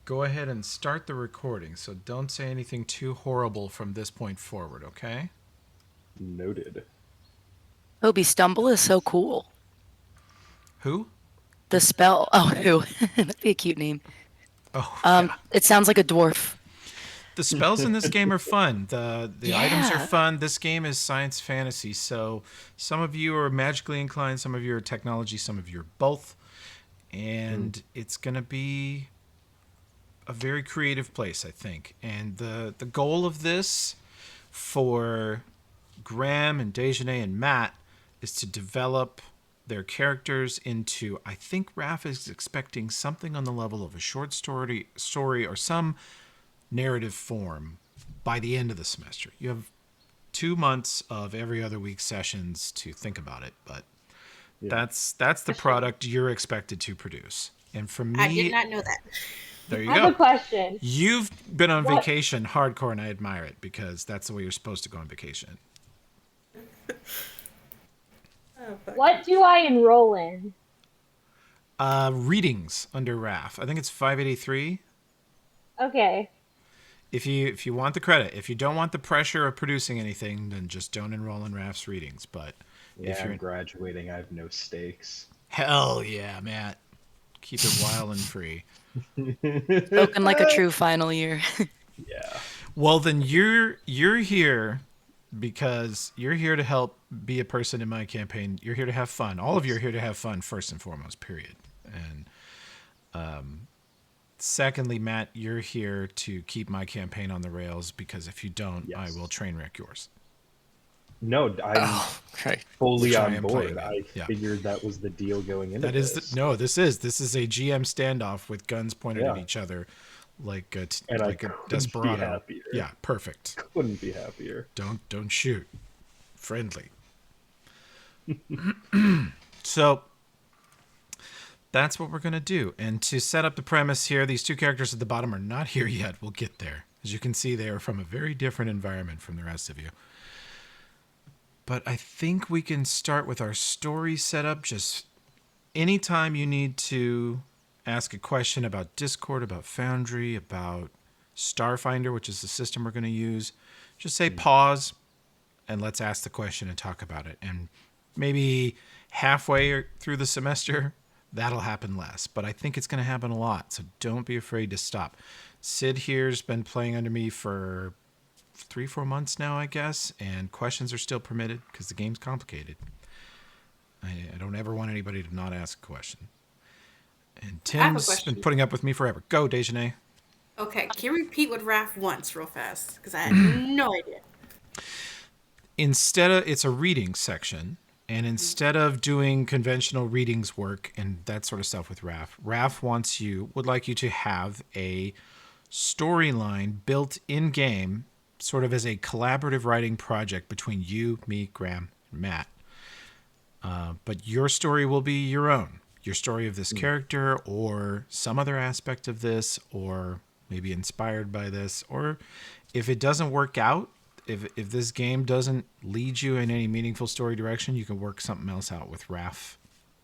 go ahead and start the recording, so don't say anything too horrible from this point forward, okay? Noted. Toby Stumble is so cool. Who? The spell. Oh, who? That'd be a cute name. Oh, yeah. It sounds like a dwarf. The spells in this game are fun. The items are Yeah. fun. This game is science fantasy, so some of you are magically inclined, some of you are technology, some of you are both. And it's going to be a very creative place, I think. And the goal of this for Graham and Dejanay and Matt is to develop their characters into, I think Raph is expecting something on the level of a short story or some narrative form by the end of the semester. You have 2 months of every other week sessions to think about it, but that's the product you're expected to produce. And for me, I did not know that. there you I go. have a question. You've been on What- vacation hardcore, and I admire it because that's the way you're supposed to go on vacation. What do I enroll in? Readings under RAF. I think it's 583. Okay. If you want the credit, if you don't want the pressure of producing anything, then just don't enroll in RAF's readings. But Yeah, if you're I'm graduating. I have no stakes. hell yeah, Matt, keep it wild and free. Spoken like a true final year. Yeah. Well, then you're here because you're here to help be a person in my campaign. You're here to have fun. All of you are here to have fun first and foremost. Period. And secondly, Matt, you're here to keep my campaign on the rails because if you don't, Yes. I will train wreck yours. No, I'm Okay. fully Which I on am board. playing I in, yeah. figured that was the deal going into That is this. this is a GM standoff with guns pointed at Yeah. each other, like a And I like a couldn't be desperado. happier. Yeah, perfect. Couldn't be happier. Don't shoot. Friendly. So that's what we're gonna do. And to set up the premise here, these two characters at the bottom are not here yet. We'll get there. As you can see, they are from a very different environment from the rest of you. But I think we can start with our story setup. Just anytime you need to ask a question about Discord, about Foundry, about Starfinder, which is the system we're going to use, just say pause and let's ask the question and talk about it. And maybe halfway through the semester, that'll happen less. But I think it's going to happen a lot. So don't be afraid to stop. Sid here's been playing under me for 3-4 months now, I guess, and questions are still permitted because the game's complicated. I don't ever want anybody to not ask a question. And I have a Tim's question. been putting up with me forever. Go, Dejanay. Okay, can you repeat what Raph wants real fast? Because I had no idea. Instead of, it's a reading section, and instead of doing conventional readings work and that sort of stuff with Raph would like you to have a storyline built in game, sort of as a collaborative writing project between you, me, Graham, and Matt. But your story will be your own. Your story of this character or some other aspect of this, or maybe inspired by this. Or if it doesn't work out, if this game doesn't lead you in any meaningful story direction, you can work something else out with Raph.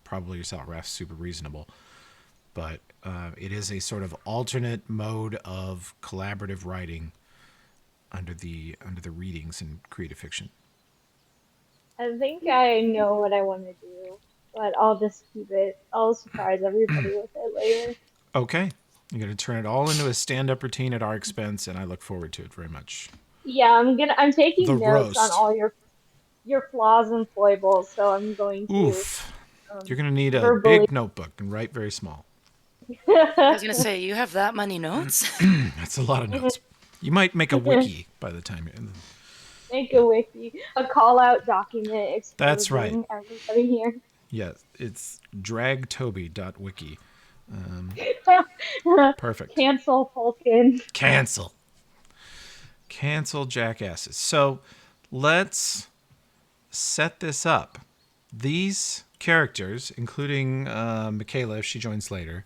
Probably yourself. Raph's super reasonable. But it is a sort of alternate mode of collaborative writing under the readings in creative fiction. I think I know what I want to do, but I'll just keep it. I'll surprise everybody with it later. Okay. You're going to turn it all into a stand-up routine at our expense, and I look forward to it very much. Yeah, I'm taking The notes on roast. all your flaws and foibles, so I'm going to Oof. You're going to need a verbally- big notebook and write very small. I was going to say, you have that many notes? That's a lot of notes. You might make a wiki by the time you're... make a wiki, a call out document exposing That's right. everybody here. Yeah, it's dragtoby.wiki. Perfect. Cancel Folken. Cancel jackasses. So let's set this up. These characters, including Michaela, if she joins later,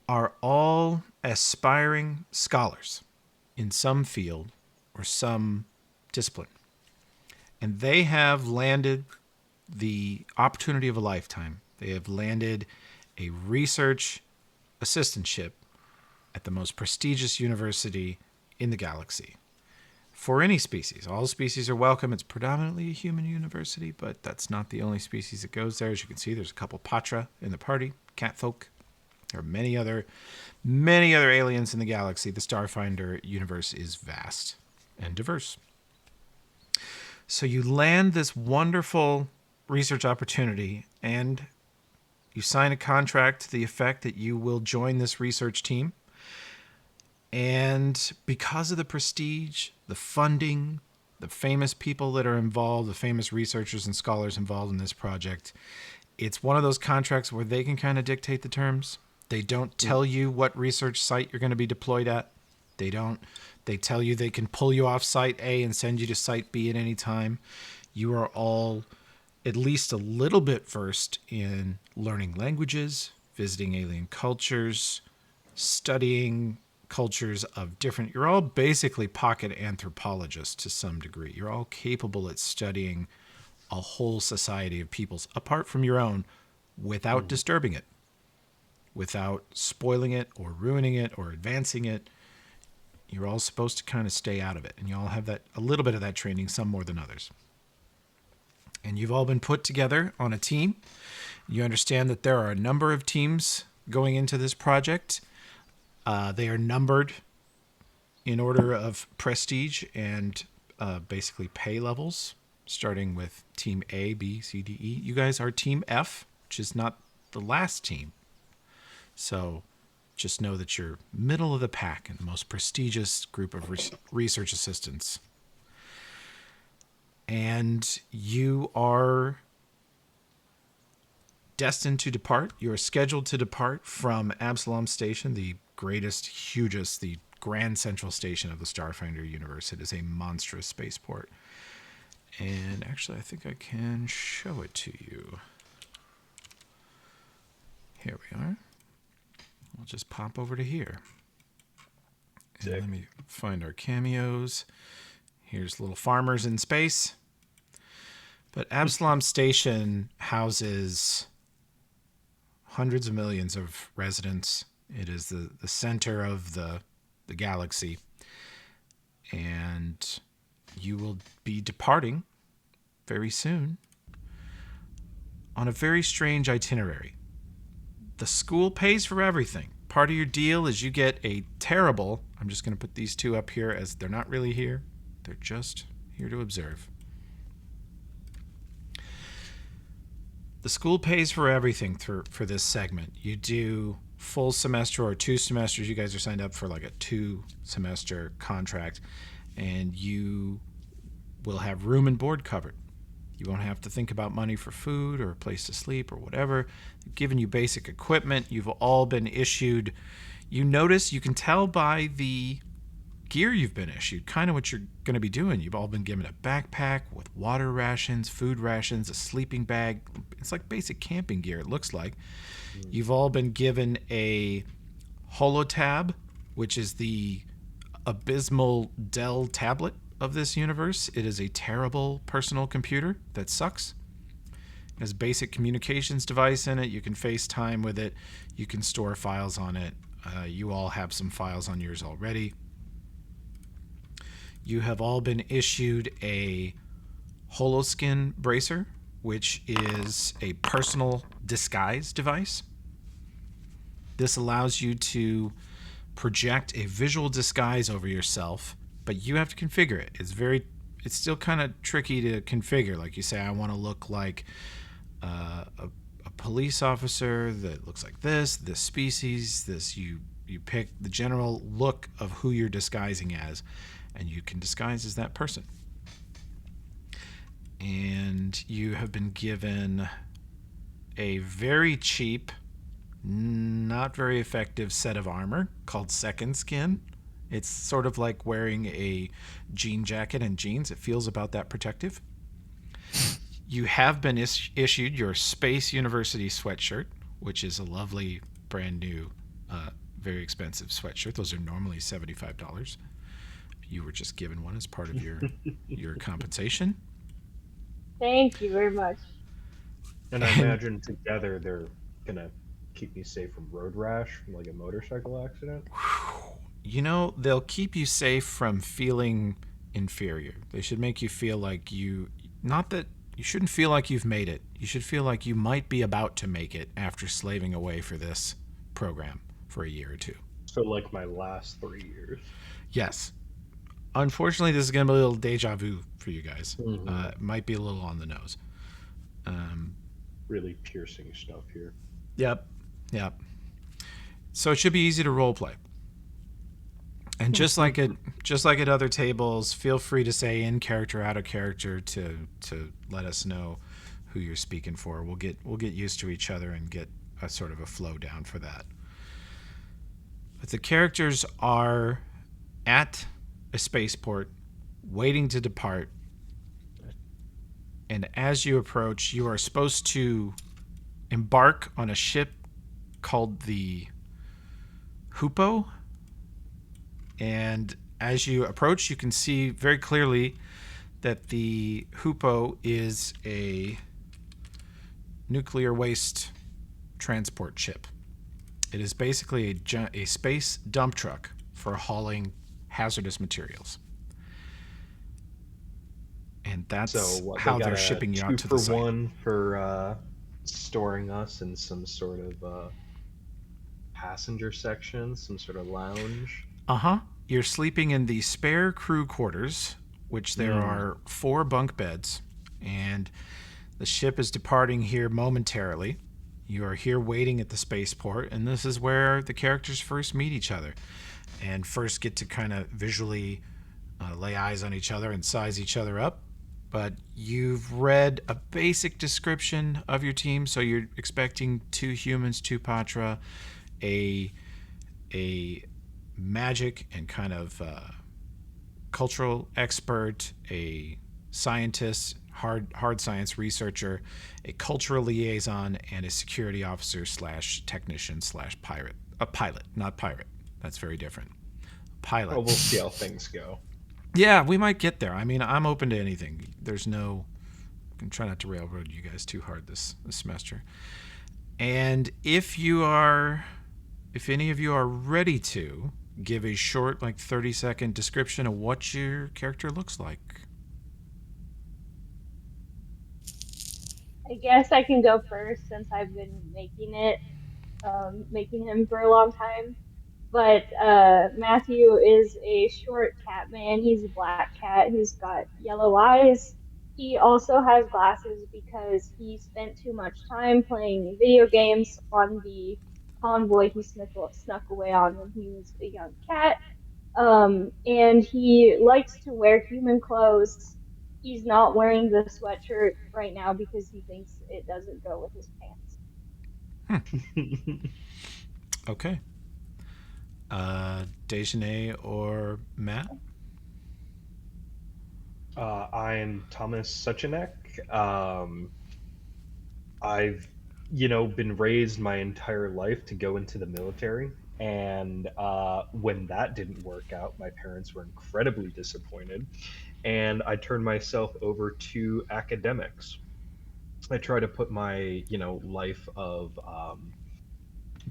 are all aspiring scholars in some field or some discipline. And they have landed the opportunity of a lifetime. They have landed a research assistantship at the most prestigious university in the galaxy. For any species. All species are welcome. It's predominantly a human university, but that's not the only species that goes there. As you can see, there's a couple Patra in the party, catfolk. There are many other aliens in the galaxy. The Starfinder universe is vast and diverse. So you land this wonderful research opportunity, and you sign a contract to the effect that you will join this research team. And because of the prestige, the funding, the famous people that are involved, the famous researchers and scholars involved in this project, it's one of those contracts where they can kind of dictate the terms. They don't tell you what research site you're going to be deployed at. They tell you they can pull you off site A and send you to site B at any time. You are all at least a little bit versed in learning languages, visiting alien cultures, studying cultures of different... You're all basically pocket anthropologists to some degree. You're all capable at studying a whole society of peoples apart from your own without disturbing it, without spoiling it or ruining it or advancing it. You're all supposed to kind of stay out of it, and you all have a little bit of that training, some more than others. And you've all been put together on a team. You understand that there are a number of teams going into this project. They are numbered in order of prestige and basically pay levels, starting with Team A, B, C, D, E. You guys are Team F, which is not the last team. So just know that you're middle of the pack and the most prestigious group of research assistants. And you are destined to depart. You are scheduled to depart from Absalom Station, the greatest, hugest, the grand central station of the Starfinder universe. It is a monstrous spaceport. And actually, I think I can show it to you. Here we are. We'll just pop over to here. And let me find our cameos. Here's little farmers in space. But Absalom Station houses hundreds of millions of residents. It is the center of the galaxy. And you will be departing very soon on a very strange itinerary. The school pays for everything. Part of your deal is you get a terrible... I'm just going to put these two up here as they're not really here. They're just here to observe. The school pays for everything for this segment. You do full semester or 2 semesters. You guys are signed up for like a 2-semester contract, and you will have room and board covered. You won't have to think about money for food or a place to sleep or whatever. They've given you basic equipment. You've all been issued. You notice, you can tell by the gear you've been issued, kind of what you're going to be doing. You've all been given a backpack with water rations, food rations, a sleeping bag. It's like basic camping gear, it looks like. You've all been given a holotab, which is the abysmal Dell tablet of this universe. It is a terrible personal computer that sucks. It has a basic communications device in it. You can FaceTime with it. You can store files on it. You all have some files on yours already. You have all been issued a holoskin bracer, which is a personal disguise device. This allows you to project a visual disguise over yourself, but you have to configure it. It's still kind of tricky to configure. Like you say, I want to look like a police officer that looks like this species, this. You pick the general look of who you're disguising as, and you can disguise as that person. And you have been given a very cheap, not very effective set of armor called Second Skin. It's sort of like wearing a jean jacket and jeans. It feels about that protective. You have been issued your Space University sweatshirt, which is a lovely, brand new, very expensive sweatshirt. Those are normally $75. You were just given one as part of your compensation. Thank you very much. And I imagine together they're gonna keep me safe from road rash, from like a motorcycle accident. they'll keep you safe from feeling inferior. They should make you feel like not that you shouldn't feel like you've made it. You should feel like you might be about to make it after slaving away for this program for a year or two. So like my last 3 years. Yes. Unfortunately, this is going to be a little deja vu for you guys. Mhm. It might be a little on the nose. Really piercing stuff here. Yep. So it should be easy to role play. And just like at other tables, feel free to say in character, out of character to let us know who you're speaking for. We'll get used to each other and get a sort of a flow down for that. But the characters are at a spaceport, waiting to depart. And as you approach, you are supposed to embark on a ship called the Hupo. And as you approach, you can see very clearly that the Hupo is a nuclear waste transport ship. It is basically a space dump truck for hauling hazardous materials. And that's how they're shipping you out to the site. 2-for-1 for storing us in some sort of passenger section, some sort of lounge. You're sleeping in the spare crew quarters, which there are 4 bunk beds, and the ship is departing here momentarily. You are here waiting at the spaceport, and this is where the characters first meet each other and first get to kind of visually lay eyes on each other and size each other up. But you've read a basic description of your team, so you're expecting 2 humans, 2 Patra, a magic and kind of cultural expert, a scientist, hard science researcher, a cultural liaison, and a security officer / technician / pirate. A pilot, not pirate. That's very different. Pilot. Oh, we'll see how things go. Yeah, we might get there. I mean, I'm open to anything. I can try not to railroad you guys too hard this semester. And if any of you are ready to give a short, 30-second description of what your character looks like. I guess I can go first since I've been making him for a long time. But Matthew is a short cat man. He's a black cat. He's got yellow eyes. He also has glasses because he spent too much time playing video games on the convoy he snuck away on when he was a young cat. And he likes to wear human clothes. He's not wearing the sweatshirt right now because he thinks it doesn't go with his pants. Okay. Dejanay or Matt? I am Tomas Suchanek. I've, been raised my entire life to go into the military. And when that didn't work out, my parents were incredibly disappointed. And I turned myself over to academics. I try to put my, life of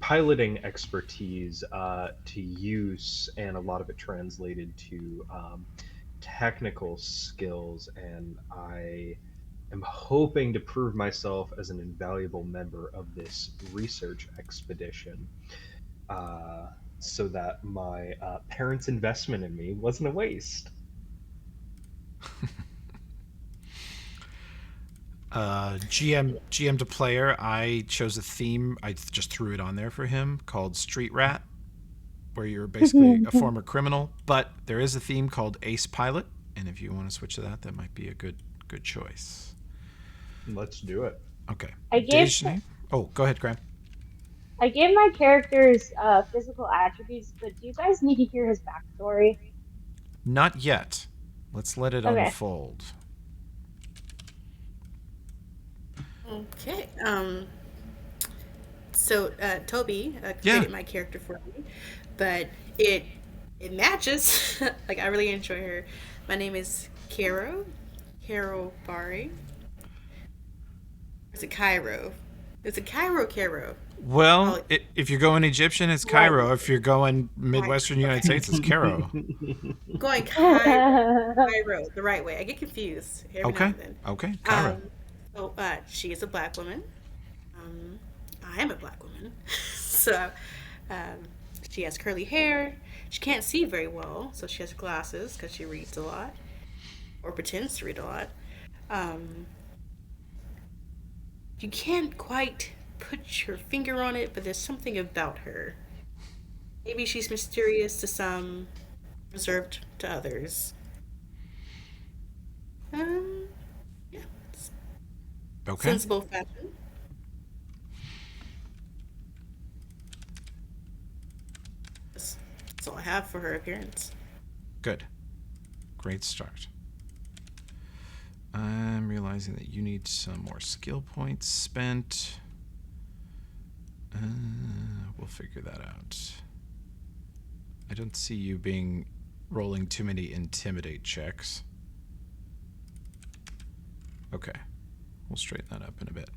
piloting expertise to use, and a lot of it translated to technical skills. And I am hoping to prove myself as an invaluable member of this research expedition, so that my parents' investment in me wasn't a waste. GM to player, I chose a theme. I just threw it on there for him called Street Rat, where you're basically a former criminal. But there is a theme called Ace Pilot, and if you want to switch to that, that might be a good choice. Let's do it. Okay. Go ahead, Graham. I gave my characters physical attributes, but do you guys need to hear his backstory? Not yet. Let's let it unfold. Okay. So Toby created my character for me, but it matches. I really enjoy her. My name is Cairo Bari. It's a Cairo. It's a Cairo. Well, Oh, if you're going Egyptian, it's Right. Cairo. If you're going Midwestern United States, it's Cairo. going Cairo the right way. I get confused every now Okay. and then. Okay. Cairo. She is a black woman. Um, I am a black woman. So um, she has curly hair. She can't see very well, so she has glasses because she reads a lot or pretends to read a lot. Um, you can't quite put your finger on it, but there's something about her. Maybe she's mysterious to some, reserved to others. Um, yeah, it's Okay. sensible fashion. That's all I have for her appearance. Good. Great start. I'm realizing that you need some more skill points spent. We'll figure that out. I don't see you rolling too many intimidate checks. Okay. We'll straighten that up in a bit.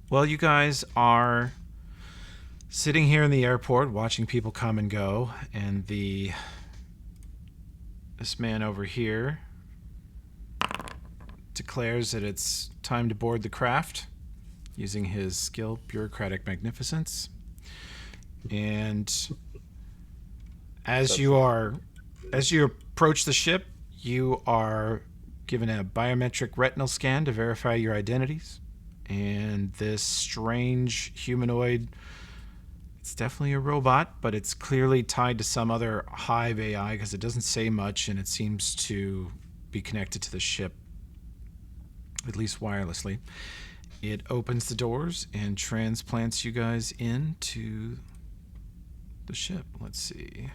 Well, you guys are sitting here in the airport watching people come and go, and this man over here declares that it's time to board the craft using his skill, Bureaucratic Magnificence. And as you approach the ship, you are given a biometric retinal scan to verify your identities. And this strange humanoid, it's definitely a robot, but it's clearly tied to some other hive AI because it doesn't say much and it seems to be connected to the ship, at least wirelessly. It opens the doors and transplants you guys into the ship. Let's see.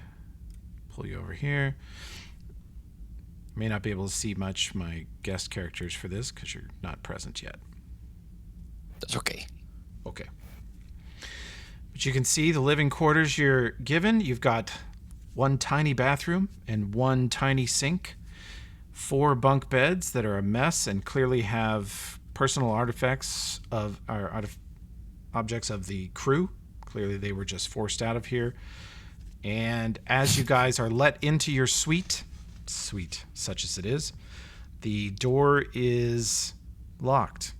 Pull you over here. May not be able to see much my guest characters for this because you're not present yet. That's okay. Okay. But you can see the living quarters you're given. You've got one tiny bathroom and one tiny sink, 4 bunk beds that are a mess and clearly have personal artifacts objects of the crew. Clearly they were just forced out of here. And as you guys are let into your suite such as it is, the door is locked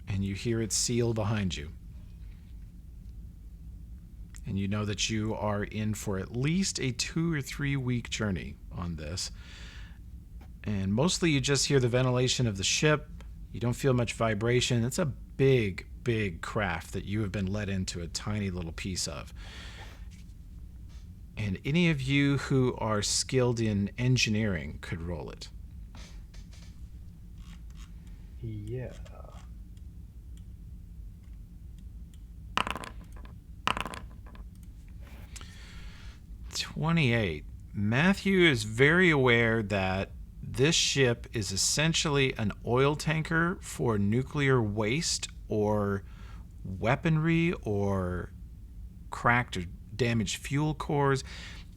and you hear it seal behind you. And you know that you are in for at least a 2 or 3 week journey on this. And mostly you just hear the ventilation of the ship. You don't feel much vibration. It's a big, big craft that you have been let into a tiny little piece of. And any of you who are skilled in engineering could roll it. Yeah. 28. Matthew is very aware that this ship is essentially an oil tanker for nuclear waste or weaponry or cracked or damaged fuel cores.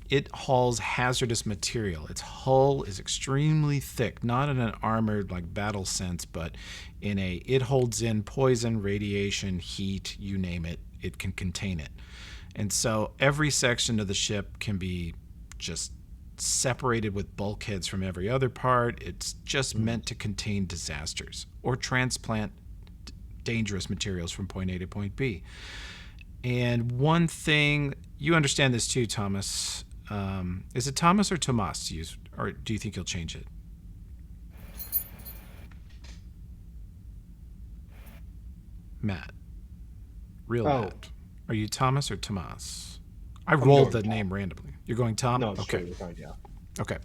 It hauls hazardous material. Its hull is extremely thick, not in an armored like battle sense, but it holds in poison, radiation, heat, you name it, it can contain it. And so every section of the ship can be just separated with bulkheads from every other part. It's just meant to contain disasters or transplant dangerous materials from point A to point B. And one thing, you understand this too, Thomas. Is it Thomas or Tomas to use, or do you think you'll change it? Matt. Matt. Are you Thomas or Tomas? I rolled the name randomly. You're going Tom? No, okay. Sure, you're going, yeah. Okay.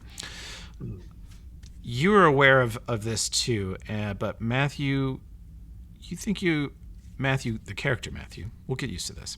You are aware of this too, but Matthew, Matthew, the character Matthew, we'll get used to this.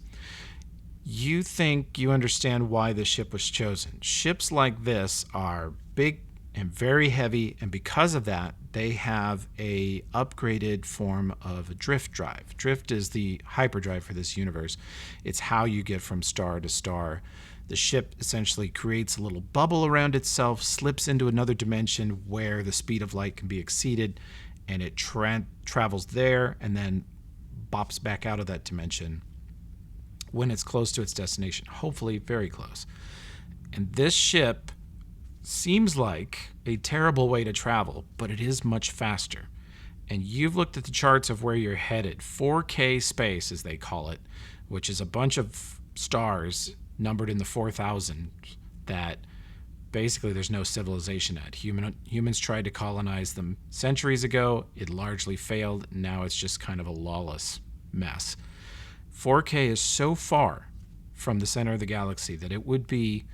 You think you understand why this ship was chosen. Ships like this are big and very heavy, and because of that, they have a upgraded form of a drift drive. Drift is the hyperdrive for this universe. It's how you get from star to star. The ship essentially creates a little bubble around itself, slips into another dimension where the speed of light can be exceeded, and it travels there and then bops back out of that dimension when it's close to its destination, hopefully very close. And this ship seems like a terrible way to travel, but it is much faster. And you've looked at the charts of where you're headed. 4K space, as they call it, which is a bunch of stars numbered in the 4,000 that basically there's no civilization at. Humans tried to colonize them centuries ago. It largely failed. Now it's just kind of a lawless mess. 4K is so far from the center of the galaxy that it would be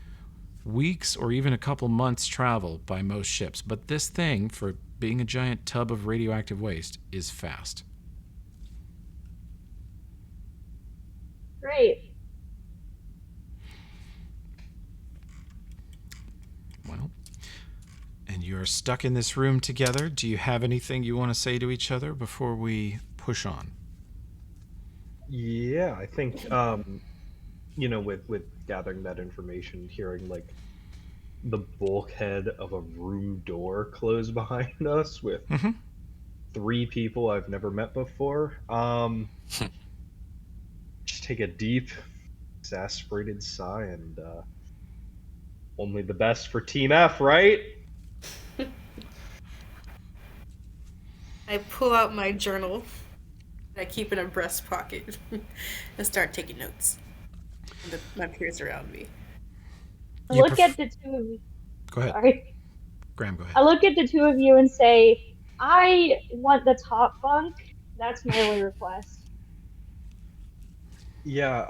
weeks or even a couple months travel by most ships. But this thing, for being a giant tub of radioactive waste, is fast. Great. Well, and you're stuck in this room together. Do you have anything you want to say to each other before we push on? Yeah, I think with gathering that information, hearing like the bulkhead of a room door close behind us with 3 people I've never met before. Just take a deep, exasperated sigh and only the best for Team F, right? I pull out my journal that I keep in a breast pocket and start taking notes. My peers around me. I look at the two of you. Go ahead. Sorry. Graham, go ahead. I look at the two of you and say, I want the top bunk. That's my only request. Yeah,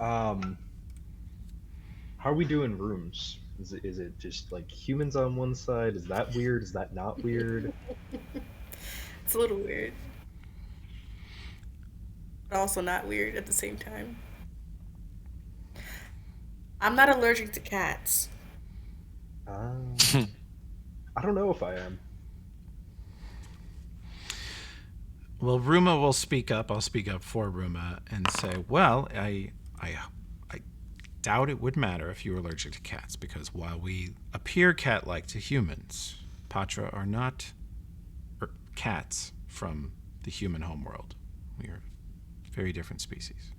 how are we doing rooms? Is it just like humans on one side? Is that weird? Is that not weird? It's a little weird. But also not weird at the same time. I'm not allergic to cats. I don't know if I am. Well, Rumah will speak up. I'll speak up for Rumah and say, well, I doubt it would matter if you were allergic to cats, because while we appear cat-like to humans, Patra are not cats from the human homeworld. We are very different species.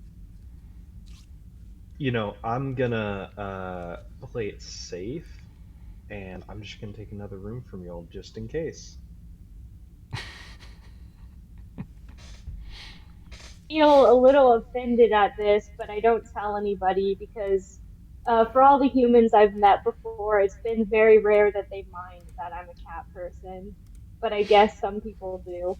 I'm gonna play it safe, and I'm just gonna take another room from y'all just in case. Feel a little offended at this, but I don't tell anybody because for all the humans I've met before, it's been very rare that they mind that I'm a cat person. But I guess some people do.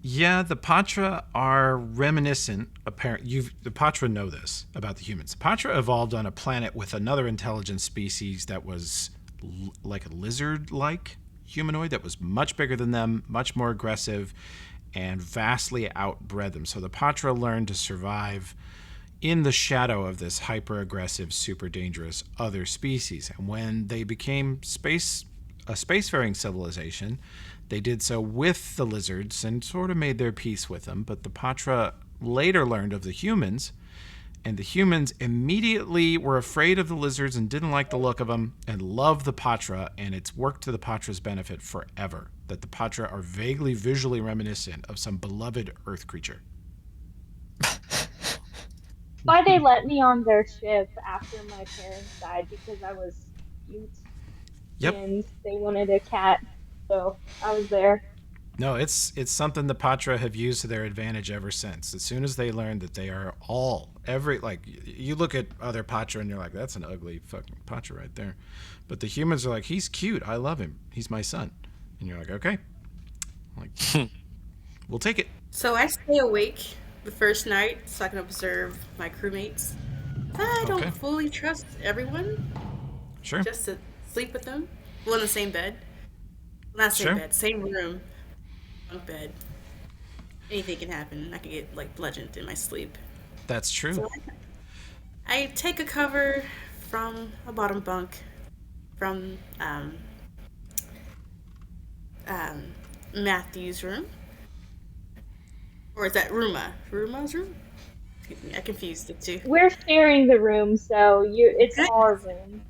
Yeah, the Patra are reminiscent. The Patra know this about the humans. The Patra evolved on a planet with another intelligent species that was like a lizard-like humanoid that was much bigger than them, much more aggressive, and vastly outbred them. So the Patra learned to survive in the shadow of this hyper-aggressive, super dangerous other species. And when they became a spacefaring civilization, they did so with the lizards and sort of made their peace with them. But the Patra later learned of the humans, and the humans immediately were afraid of the lizards and didn't like the look of them and loved the Patra, and it's worked to the Patra's benefit forever, that the Patra are vaguely visually reminiscent of some beloved Earth creature. Why they let me on their ship after my parents died because I was cute. Yep. And they wanted a cat, so I was there. No, it's something the Patra have used to their advantage ever since. As soon as they learned that they are you look at other Patra and you're like, that's an ugly fucking Patra right there. But the humans are like, he's cute, I love him, he's my son. And you're like, okay. Like, we'll take it. So I stay awake the first night so I can observe my crewmates. I don't fully trust everyone. Sure. Just to sleep with them. Well, in the same bed. Not same bed, same room. Bunk bed. Anything can happen. I could get like bludgeoned in my sleep. That's true. So I take a cover from a bottom bunk from Matthew's room. Or is that Rumah's room? Excuse me, I confused the two. We're sharing the room, so it's our room.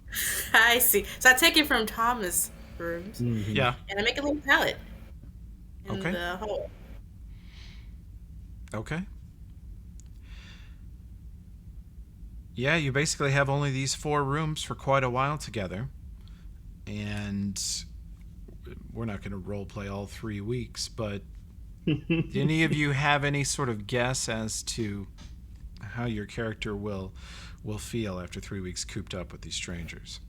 I see. So I take it from Tomas' rooms. Mm-hmm. Yeah. And I make a little pallet in Okay. the hole. Okay. Yeah, you basically have only these 4 rooms for quite a while together. And we're not going to role play all 3 weeks, but do any of you have any sort of guess as to how your character will feel after 3 weeks cooped up with these strangers?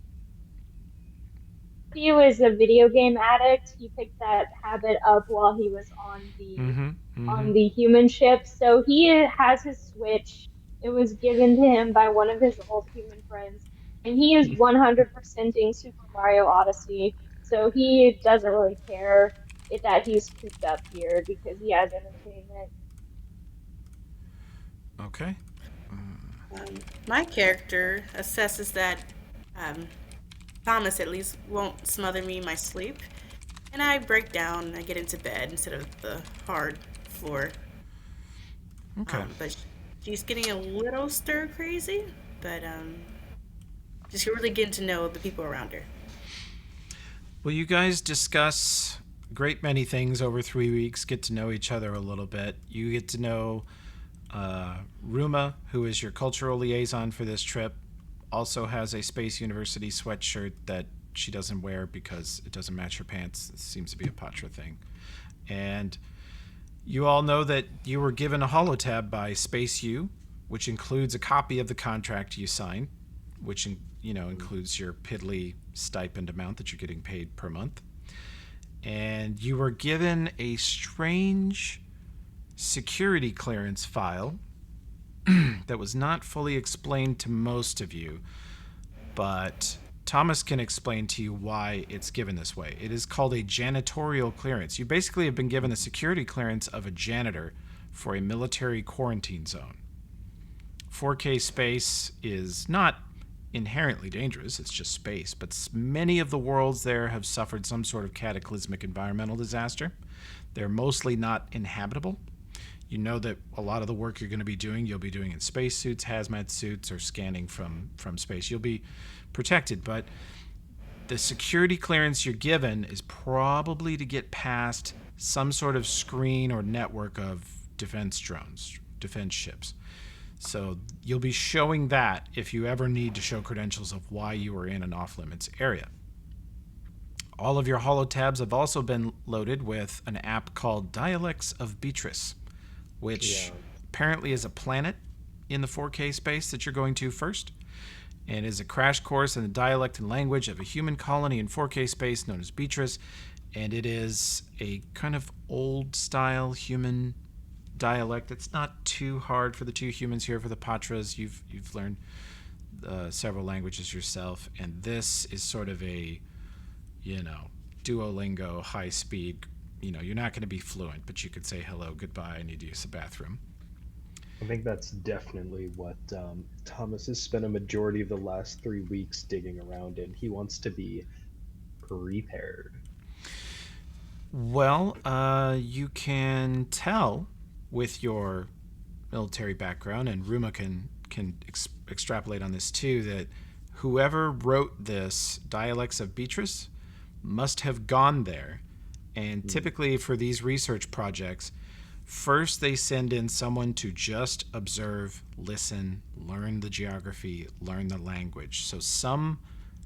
He was a video game addict. He picked that habit up while he was Mm-hmm. Mm-hmm. on the human ship. So he has his Switch. It was given to him by one of his old human friends, and he is 100%ing Super Mario Odyssey. So he doesn't really care that he's cooped up here because he has entertainment. Okay. My character assesses that um, Thomas at least won't smother me in my sleep, and I break down and I get into bed instead of the hard floor. Okay. But she's getting a little stir crazy, but just really getting to know the people around her. Well, you guys discuss a great many things over 3 weeks, get to know each other a little bit. You get to know Rumah, who is your cultural liaison for this trip, also has a Space University sweatshirt that she doesn't wear because it doesn't match her pants. It seems to be a Patra thing. And you all know that you were given a holotab by Space U, which includes a copy of the contract you signed, which includes your piddly stipend amount that you're getting paid per month. And you were given a strange security clearance file that was not fully explained to most of you, but Tomas can explain to you why it's given this way. It is called a janitorial clearance. You basically have been given the security clearance of a janitor for a military quarantine zone. 4K space is not inherently dangerous, it's just space, but many of the worlds there have suffered some sort of cataclysmic environmental disaster. They're mostly not inhabitable. You know that a lot of the work you'll be doing in spacesuits, hazmat suits, or scanning from space. You'll be protected, but the security clearance you're given is probably to get past some sort of screen or network of defense drones, defense ships. So you'll be showing that if you ever need to show credentials of why you are in an off-limits area. All of your holotabs have also been loaded with an app called Dialects of Beatrice, which apparently is a planet in the 4K space that you're going to first, and is a crash course in the dialect and language of a human colony in 4K space known as Beatrice, and it is a kind of old-style human dialect. It's not too hard for the 2 humans here. For the Patras, you've learned several languages yourself, and this is sort of a, Duolingo, high-speed. You're not going to be fluent, but you could say hello, goodbye, I need to use the bathroom. I think that's definitely what Thomas has spent a majority of the last 3 weeks digging around in. He wants to be prepared. Well, you can tell with your military background, and Rumah can extrapolate on this too, that whoever wrote this Dialects of Beatrice must have gone there. And typically for these research projects, first they send in someone to just observe, listen, learn the geography, learn the language. So some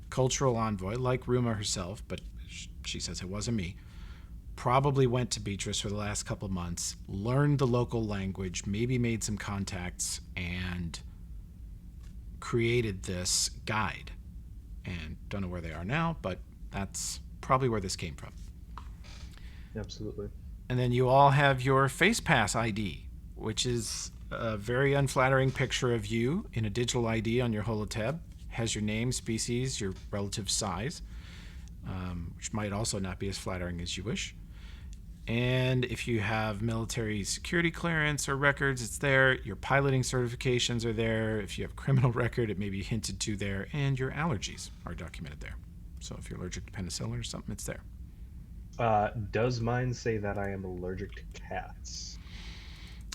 cultural envoy, like Rumah herself, but she says it wasn't me, probably went to Beatrice for the last couple months, learned the local language, maybe made some contacts, and created this guide. And don't know where they are now, but that's probably where this came from. Absolutely. And then you all have your FacePass ID, which is a very unflattering picture of you in a digital ID on your holotab. Has your name, species, your relative size, which might also not be as flattering as you wish. And if you have military security clearance or records, it's there. Your piloting certifications are there. If you have a criminal record, it may be hinted to there. And your allergies are documented there. So if you're allergic to penicillin or something, it's there. Does mine say that I am allergic to cats?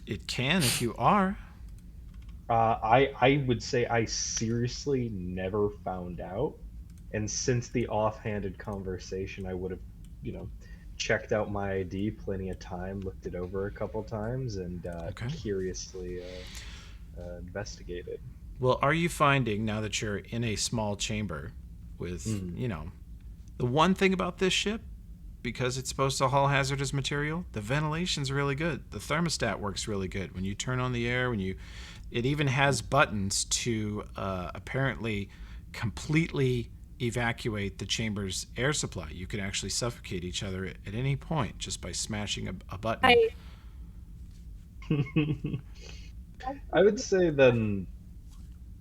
It can if you are. I would say I seriously never found out, and since the offhanded conversation, I would have, checked out my ID plenty of time, looked it over a couple times, and Okay. curiously investigated. Well, are you finding now that you're in a small chamber with, the one thing about this ship, because it's supposed to haul hazardous material, the ventilation's really good. The thermostat works really good. When you turn on the air, it even has buttons to apparently completely evacuate the chamber's air supply. You can actually suffocate each other at any point just by smashing a button. I would say then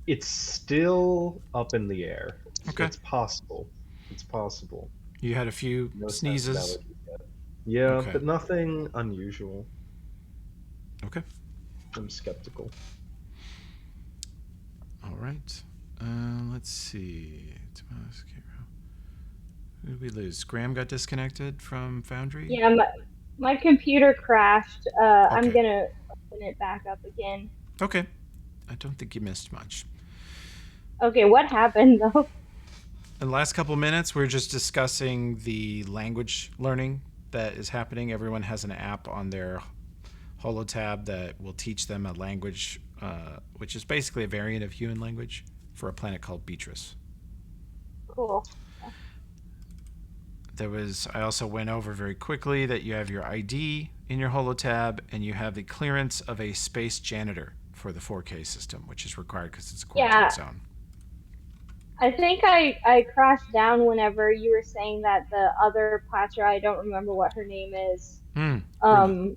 it's still up in the air. Okay. It's possible. It's possible. You had a few No sneezes. sense of allergy yet. Yeah, Okay. but nothing unusual. Okay. I'm skeptical. All right. Let's see. Tomas, Cairo. Who did we lose? Graham got disconnected from Foundry? Yeah, my computer crashed. I'm Okay. gonna open it back up again. Okay. I don't think you missed much. Okay, what happened though? In the last couple minutes, we're just discussing the language learning that is happening. Everyone has an app on their holotab that will teach them a language, which is basically a variant of human language for a planet called Beatrice. Cool. I also went over very quickly that you have your ID in your holotab and you have the clearance of a space janitor for the 4K system, which is required because it's a quarantine zone. I think I crashed down whenever you were saying that the other Patra, I don't remember what her name is,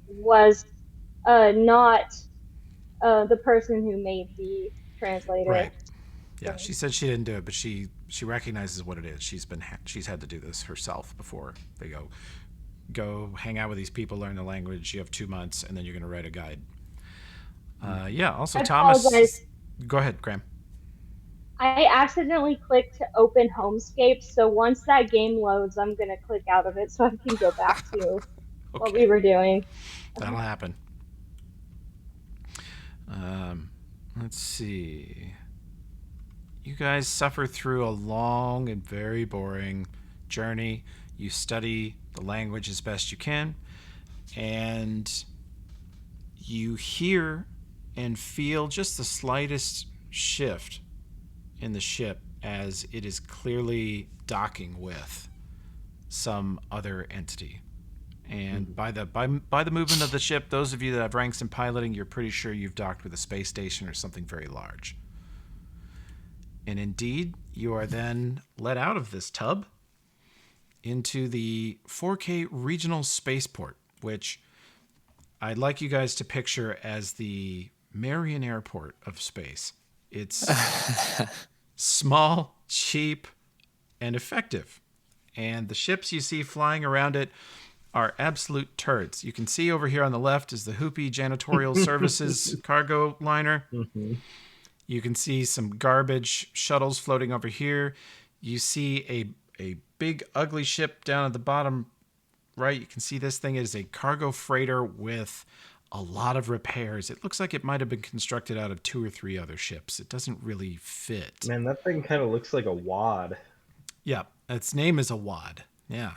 was not the person who made the translator. Right. Yeah, she said she didn't do it, but she recognizes what it is. She's had to do this herself before. They go hang out with these people, learn the language. You have 2 months, and then you're going to write a guide. Also, Thomas. Apologize. Go ahead, Graham. I accidentally clicked to open Homescape, so once that game loads, I'm going to click out of it so I can go back to what we were doing. That'll happen. Let's see. You guys suffer through a long and very boring journey. You study the language as best you can, and you hear and feel just the slightest shift in the ship as it is clearly docking with some other entity. And by the movement of the ship, those of you that have ranks in piloting, you're pretty sure you've docked with a space station or something very large. And indeed, you are then let out of this tub into the 4K regional spaceport, which I'd like you guys to picture as the Marion Airport of space. It's small, cheap, and effective. And the ships you see flying around it are absolute turds. You can see over here on the left is the Hoopy Janitorial Services cargo liner. Mm-hmm. You can see some garbage shuttles floating over here. You see a big, ugly ship down at the bottom right. You can see this thing is a cargo freighter with a lot of repairs. It looks like it might have been constructed out of 2 or 3 other ships. It doesn't really fit. Man, that thing kind of looks like a wad. Yeah, its name is a wad. Yeah.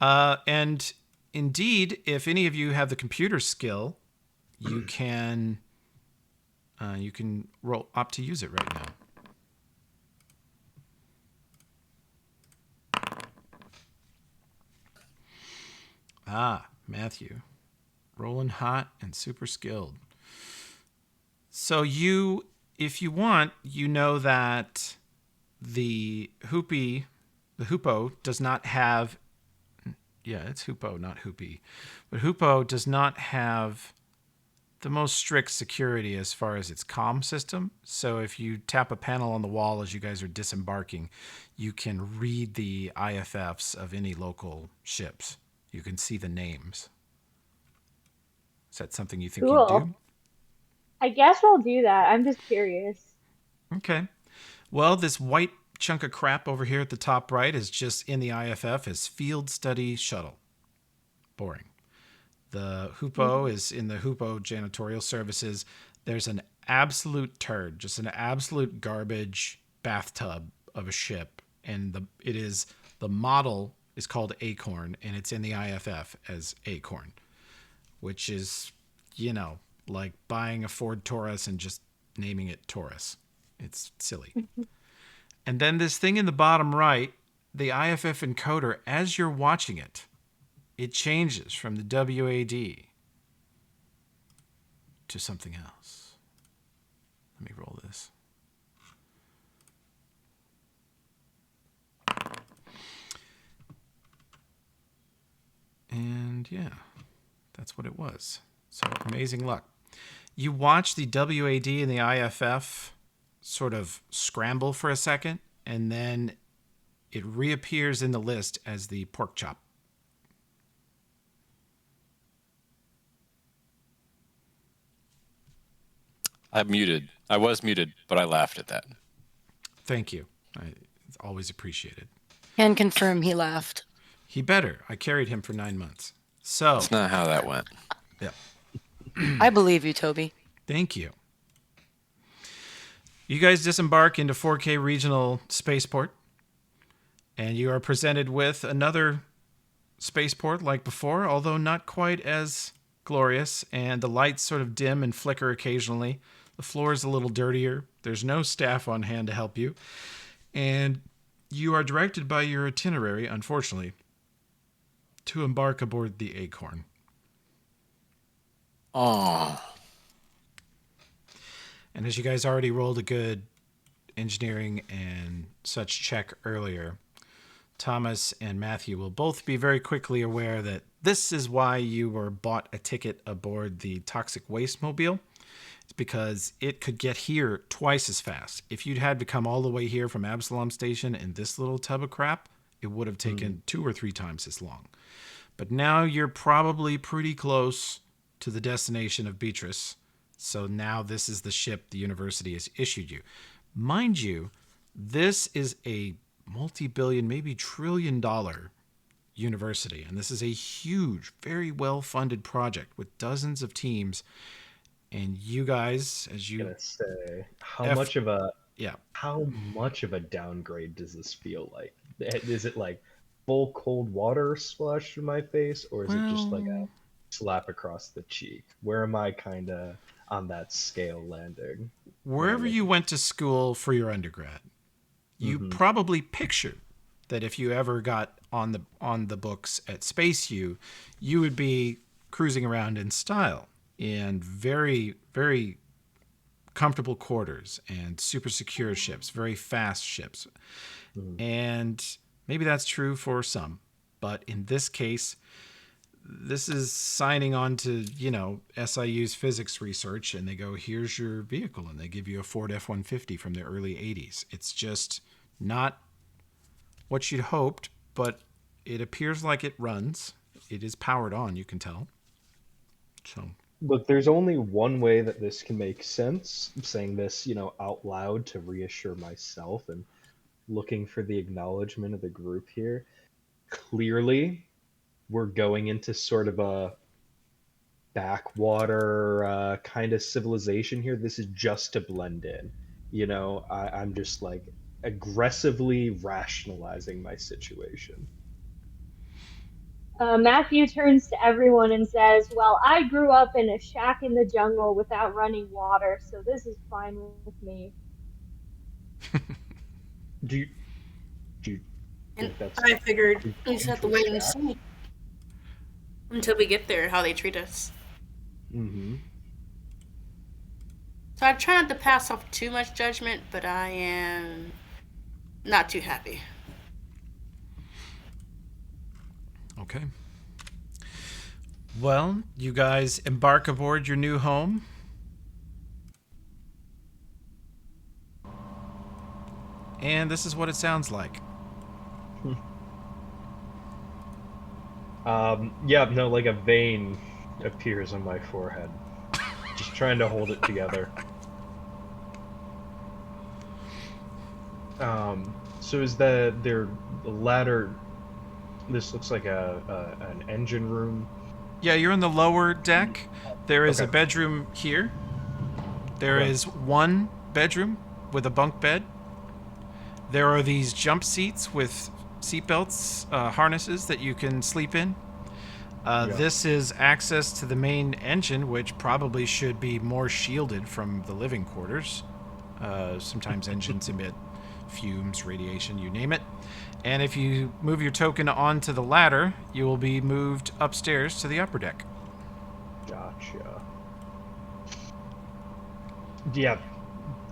And indeed, if any of you have the computer skill, you can opt to use it right now. Matthew. Rolling hot and super skilled. So if you want, you know that the Hoopo does not have, it's Hoopo, not Hoopy, but Hoopo does not have the most strict security as far as its comm system. So if you tap a panel on the wall as you guys are disembarking, you can read the IFFs of any local ships. You can see the names. Is that something you think you'd do? I guess I'll do that. I'm just curious. Okay. Well, this white chunk of crap over here at the top right is just in the IFF as Field Study Shuttle. Boring. The Hoopo is in the Hoopo Janitorial Services. There's an absolute turd, just an absolute garbage bathtub of a ship. And it is the model is called Acorn, and it's in the IFF as Acorn, which is, like buying a Ford Taurus and just naming it Taurus. It's silly. And then this thing in the bottom right, the IFF encoder, as you're watching it, it changes from the WAD to something else. Let me roll this. And yeah, that's what it was. So amazing luck. You watch the WAD and the IFF sort of scramble for a second, and then it reappears in the list as the pork chop. I'm muted. I was muted, but I laughed at that. Thank you. It's always appreciated. Can confirm he laughed. He better. I carried him for 9 months. So. That's not how that went. Yeah. I believe you, Toby. Thank you. You guys disembark into 4K Regional Spaceport, and you are presented with another spaceport like before, although not quite as glorious, and the lights sort of dim and flicker occasionally. The floor is a little dirtier. There's no staff on hand to help you, and you are directed by your itinerary, unfortunately, to embark aboard the Acorn. Oh. And as you guys already rolled a good engineering and such check earlier, Thomas and Matthew will both be very quickly aware that this is why you were bought a ticket aboard the Toxic Waste Mobile. It's because it could get here twice as fast. If you'd had to come all the way here from Absalom Station in this little tub of crap, it would have taken 2 or 3 times as long. But now you're probably pretty close to the destination of Beatrice. So now this is the ship the university has issued you. Mind you, this is a multi-billion, maybe trillion-dollar university. And this is a huge, very well-funded project with dozens of teams. And you guys, as you... I was gonna say, how much of a downgrade does this feel like? Is it like full cold water splashed through my face, or is it just like a slap across the cheek? Where am I kind of on that scale landing? Wherever you went to school for your undergrad, you probably pictured that if you ever got on the books at Space U, you would be cruising around in style in very, very comfortable quarters and super secure ships, very fast ships. And maybe that's true for some, but in this case, this is signing on to, SIU's physics research, and they go, here's your vehicle, and they give you a Ford F-150 from the early 80s. It's just not what you'd hoped, but it appears like it runs. It is powered on, you can tell. So, look, there's only one way that this can make sense. I'm saying this, out loud to reassure myself and looking for the acknowledgement of the group here. Clearly, we're going into sort of a backwater kind of civilization here. This is just to blend in. I'm just like aggressively rationalizing my situation. Matthew turns to everyone and says, well, I grew up in a shack in the jungle without running water, so this is fine with me. Do you think that's... I figured we just have to wait and see until we get there how they treat us. So I try not to pass off too much judgment, but I am not too happy. okay. Well, you guys embark aboard your new home. And this is what it sounds like. Like a vein appears on my forehead. Just trying to hold it together. So is the ladder... This looks like an engine room. Yeah, you're in the lower deck. There is a bedroom here. There is one bedroom with a bunk bed. There are these jump seats with seatbelts, harnesses that you can sleep in. Yeah. This is access to the main engine, which probably should be more shielded from the living quarters. Sometimes engines emit fumes, radiation, you name it. And if you move your token onto the ladder, you will be moved upstairs to the upper deck. Gotcha. Yeah,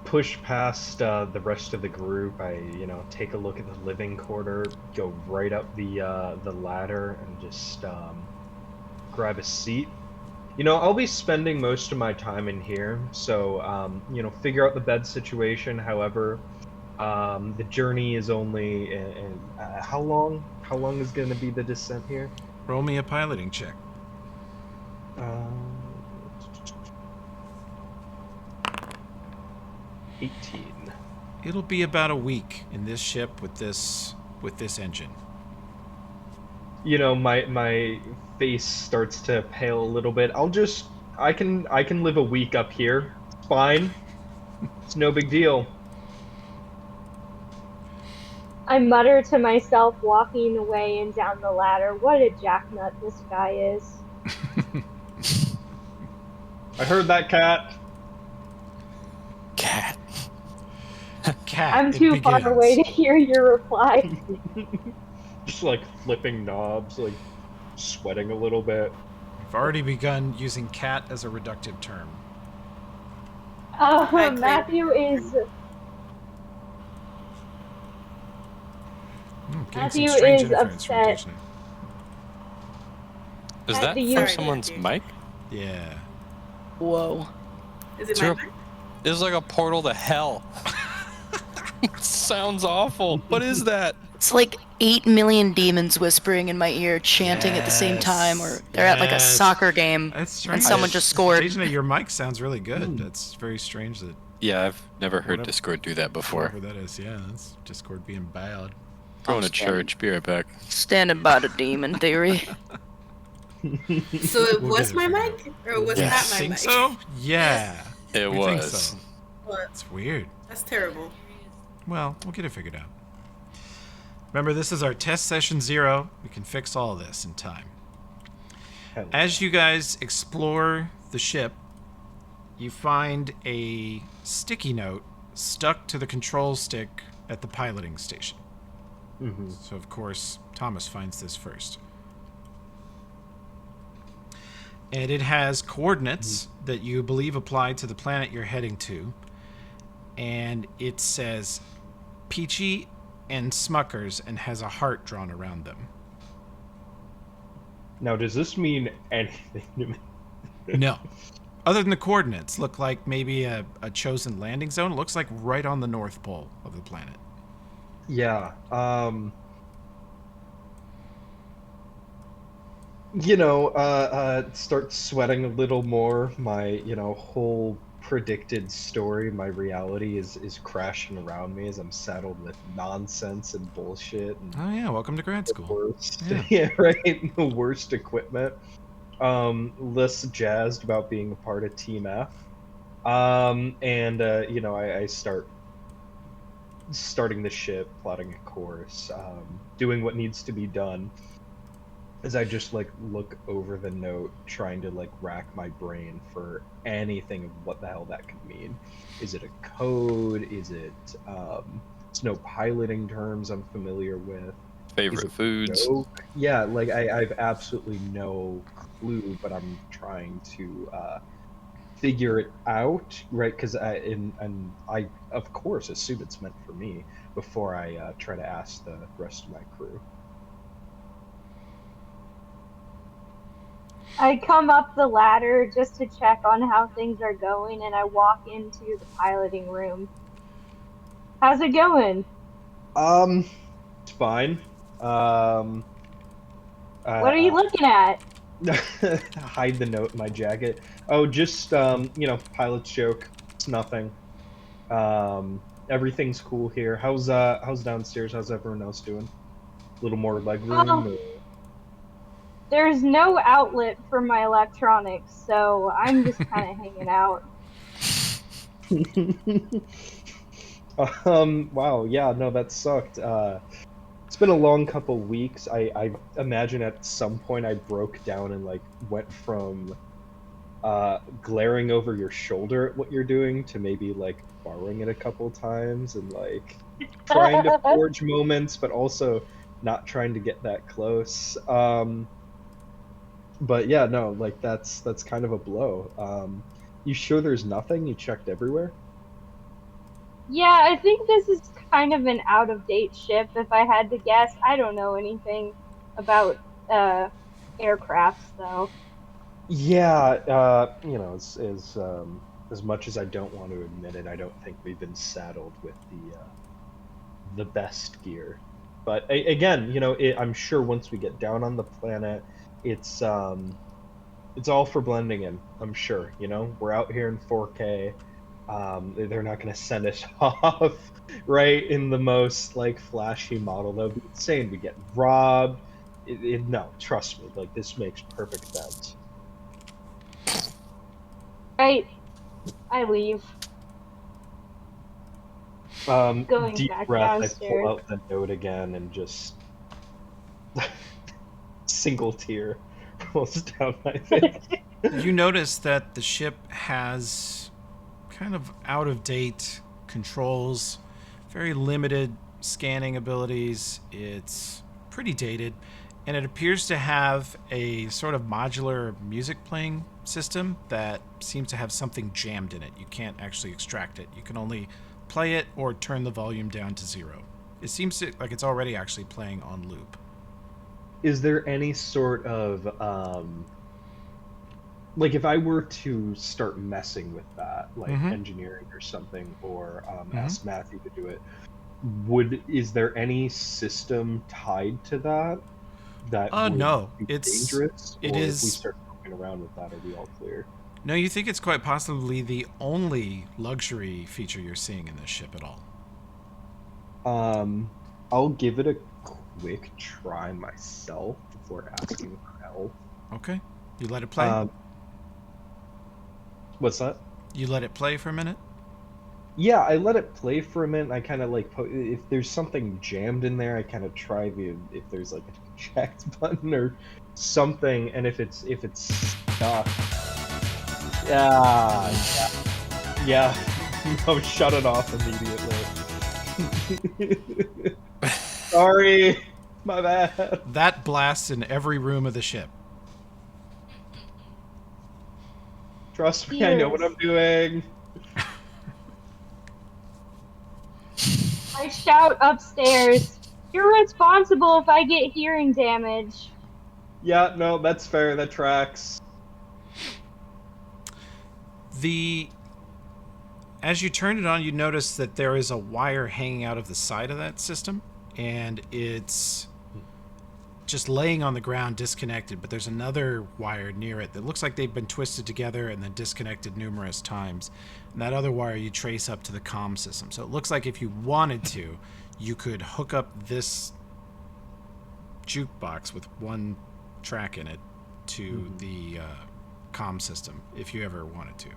push past the rest of the group. I, take a look at the living quarter, go right up the ladder, and just grab a seat. I'll be spending most of my time in here, so figure out the bed situation. However, the journey is only how long? How long is going to be the descent here? Roll me a piloting check. 18. It'll be about a week in this ship with this engine. My face starts to pale a little bit. I can live a week up here. It's fine. It's no big deal. I mutter to myself, walking away and down the ladder. What a jacknut this guy is. I heard that, Cat. Cat. Cat. I'm too far away to hear your reply. Just like flipping knobs, like sweating a little bit. I've already begun using cat as a reductive term. Matthew is... Getting Matthew some strange is interference from upset. Kitchima. Is At that the from use- someone's mic? Yeah. Whoa. Is it Sure. my turn? It's like a portal to hell. Sounds awful. What is that? It's like 8 million demons whispering in my ear, chanting at the same time, or they're at like a Yes. soccer game That's strange. and someone just scored. Kitchima, your mic sounds really good. That's very strange that Yeah, I've never heard Whatever- Discord do that before. whoever that is. Yeah, that's Discord being bad. Going to church. Be right back. Standing by the demon theory. So it We'll was get it my figured mic? Or was Yes. that my Think mic? so? Yeah. It we think was. so. What? It's weird. That's terrible. Well, we'll get it figured out. Remember, this is our test session 0. We can fix all of this in time. Hell. As you guys explore the ship, you find a sticky note stuck to the control stick at the piloting station. Mhm. So, of course, Tomas finds this first. And it has coordinates that you believe apply to the planet you're heading to. And it says Peachy and Smuckers and has a heart drawn around them. Now, does this mean anything to me? No. Other than the coordinates, look like maybe a chosen landing zone. It looks like right on the North Pole of the planet. Yeah. Start sweating a little more. My, whole predicted story, my reality is crashing around me as I'm saddled with nonsense and bullshit and Oh yeah, welcome to grad the school. worst, Yeah. yeah, right, the worst equipment. Less jazzed about being a part of Team F. I starting the ship, plotting a course, doing what needs to be done. As I just look over the note, trying to rack my brain for anything of what the hell that could mean. Is it a code? Is it it's no piloting terms I'm familiar with. Favorite foods. Joke? Yeah, I've absolutely no clue, but I'm trying to figure it out, right? Because I of course assume it's meant for me before I try to ask the rest of my crew. I come up the ladder just to check on how things are going, and I walk into the piloting room. How's it going? It's fine. What are you looking at? Hide the note in my jacket. Oh, just pilot's joke. It's nothing. Everything's cool here. How's downstairs? How's everyone else doing? A little more legroom. There's no outlet for my electronics, so I'm just kind of hanging out. Wow. Yeah. No, that sucked. it's been a long couple weeks. I imagine at some point I broke down and like went from glaring over your shoulder at what you're doing to maybe like borrowing it a couple times and like trying to forge moments, but also not trying to get that close. But yeah, no, like that's kind of a blow. You sure there's nothing? You checked everywhere? Yeah, I think this is kind of an out-of-date ship, if I had to guess. I don't know anything about aircrafts, though. Yeah, as much as I don't want to admit it, I don't think we've been saddled with the best gear. But again, I'm sure once we get down on the planet, it's all for blending in. I'm sure. We're out here in 4K. They're not going to send us off right in the most like flashy model. That would be insane. We get robbed. No, trust me. Like this makes perfect sense. Right, I leave. Going Deep back breath. I pull downstairs. out the note again and just single tear rolls down my face. You notice that the ship has kind of out of date controls, very limited scanning abilities. It's pretty dated, and it appears to have a sort of modular music playing system that seems to have something jammed in it. You can't actually extract it. You can only play it or turn the volume down to 0. It seems like it's already actually playing on loop. Is there any sort of like if I were to start messing with that, like engineering or something, or ask Matthew to do it, is there any system tied to that would no, be it's dangerous? it or is. If we start poking around with that, are we all clear? No, you think it's quite possibly the only luxury feature you're seeing in this ship at all. I'll give it a quick try myself before asking for help. Okay, you let it play. What's that? You let it play for a minute. Yeah, I let it play for a minute. I kind of like if there's something jammed in there, I kind of try if there's like a eject button or something, and if it's stuck, yeah, no, shut it off immediately. Sorry, my bad. That blasts in every room of the ship. Trust me, I know what I'm doing. I shout upstairs, "You're responsible if I get hearing damage." Yeah, no, that's fair. That tracks. As you turn it on, you notice that there is a wire hanging out of the side of that system, and it's just laying on the ground disconnected, but there's another wire near it that looks like they've been twisted together and then disconnected numerous times. And that other wire you trace up to the comm system. So it looks like if you wanted to, you could hook up this jukebox with one track in it to the comm system if you ever wanted to.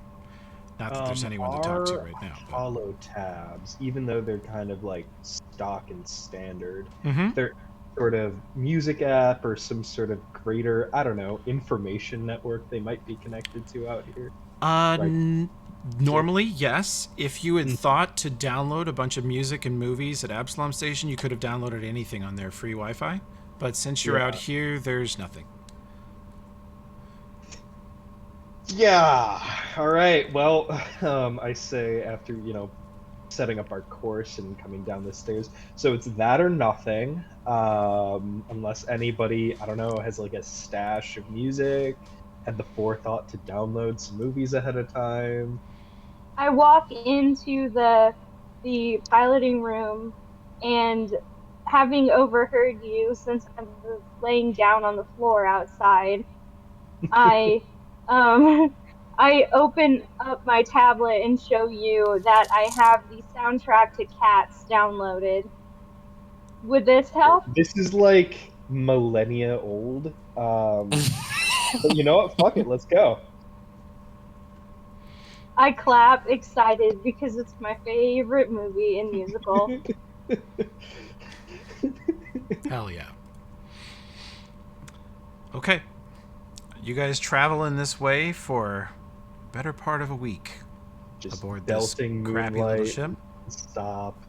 Not that there's anyone to talk to right now. Hollow tabs, even though they're kind of like stock and standard, they're sort of music app or some sort of greater, I don't know, information network they might be connected to out here. Normally, yes. If you had thought to download a bunch of music and movies at Absalom Station, you could have downloaded anything on their free Wi-Fi. But since you're out here, there's nothing. Yeah. All right. Well, I say after, setting up our course and coming down the stairs. So it's that or nothing. Unless anybody, I don't know, has like a stash of music, had the forethought to download some movies ahead of time. I walk into the piloting room, and having overheard you since I was laying down on the floor outside, I open up my tablet and show you that I have the soundtrack to Cats downloaded. Would this help? This is like millennia old. But you know what? Fuck it. Let's go. I clap, excited, because it's my favorite movie and musical. Hell yeah. Okay. You guys travel in this way for better part of a week Just aboard this belting crappy little moonlight. ship. Stop.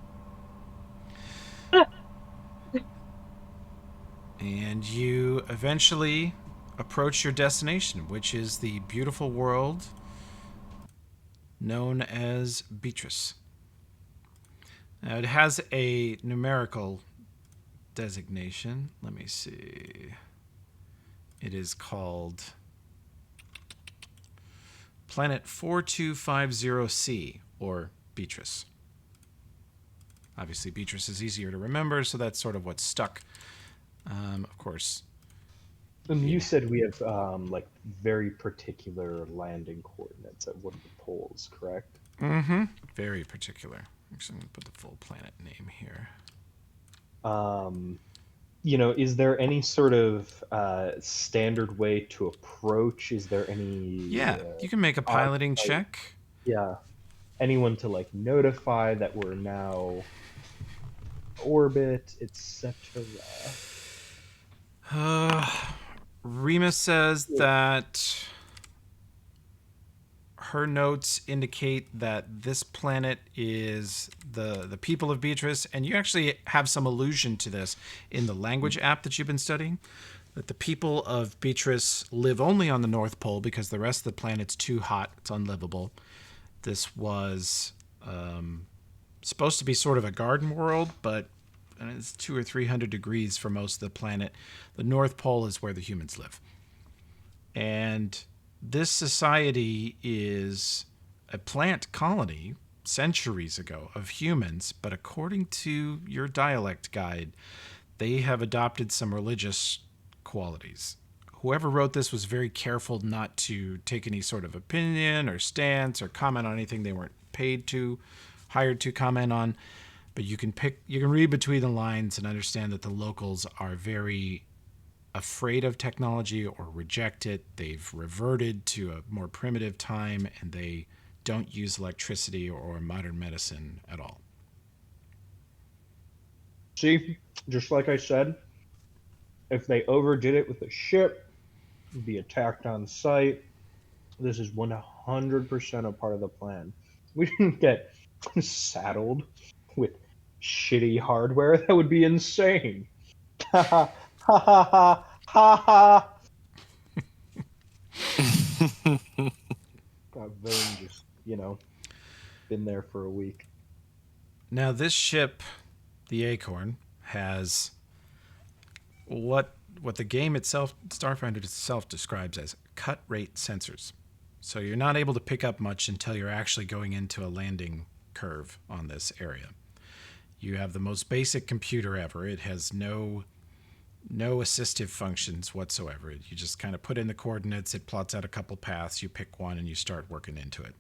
And you eventually approach your destination, which is the beautiful world known as Beatrice. Now, it has a numerical designation. Let me see. It is called Planet 4250C, or Beatrice. Obviously, Beatrice is easier to remember, so that's sort of what's stuck. Of course. And you said we have like very particular landing coordinates at one of the poles, correct? Mm-hmm. Very particular. Actually, I'm going to put the full planet name here. Is there any sort of standard way to approach? Is there any? Yeah, you can make a piloting check. Yeah. Anyone to like notify that we're now orbit, etc. Rima says that her notes indicate that this planet is the people of Beatrice, and you actually have some allusion to this in the language app that you've been studying, that the people of Beatrice live only on the North Pole because the rest of the planet's too hot, it's unlivable. This was supposed to be sort of a garden world, but it's 200 or 300 degrees for most of the planet. The North Pole is where the humans live. And this society is a plant colony centuries ago of humans, but according to your dialect guide, they have adopted some religious qualities. Whoever wrote this was very careful not to take any sort of opinion or stance or comment on anything they weren't hired to comment on. But you can read between the lines and understand that the locals are very afraid of technology or reject it. They've reverted to a more primitive time, and they don't use electricity or modern medicine at all. See, just like I said, if they overdid it with a ship, it'd be attacked on sight. This is 100% a part of the plan. We didn't get saddled with shitty hardware. That would be insane. Ha ha ha ha ha ha. Got Vern just, been there for a week. Now, this ship, the Acorn, has what the game itself, Starfinder itself, describes as cut rate sensors. So you're not able to pick up much until you're actually going into a landing curve on this area. You have the most basic computer ever. It has no assistive functions whatsoever. You just kind of put in the coordinates, it plots out a couple paths, you pick one, and you start working into it.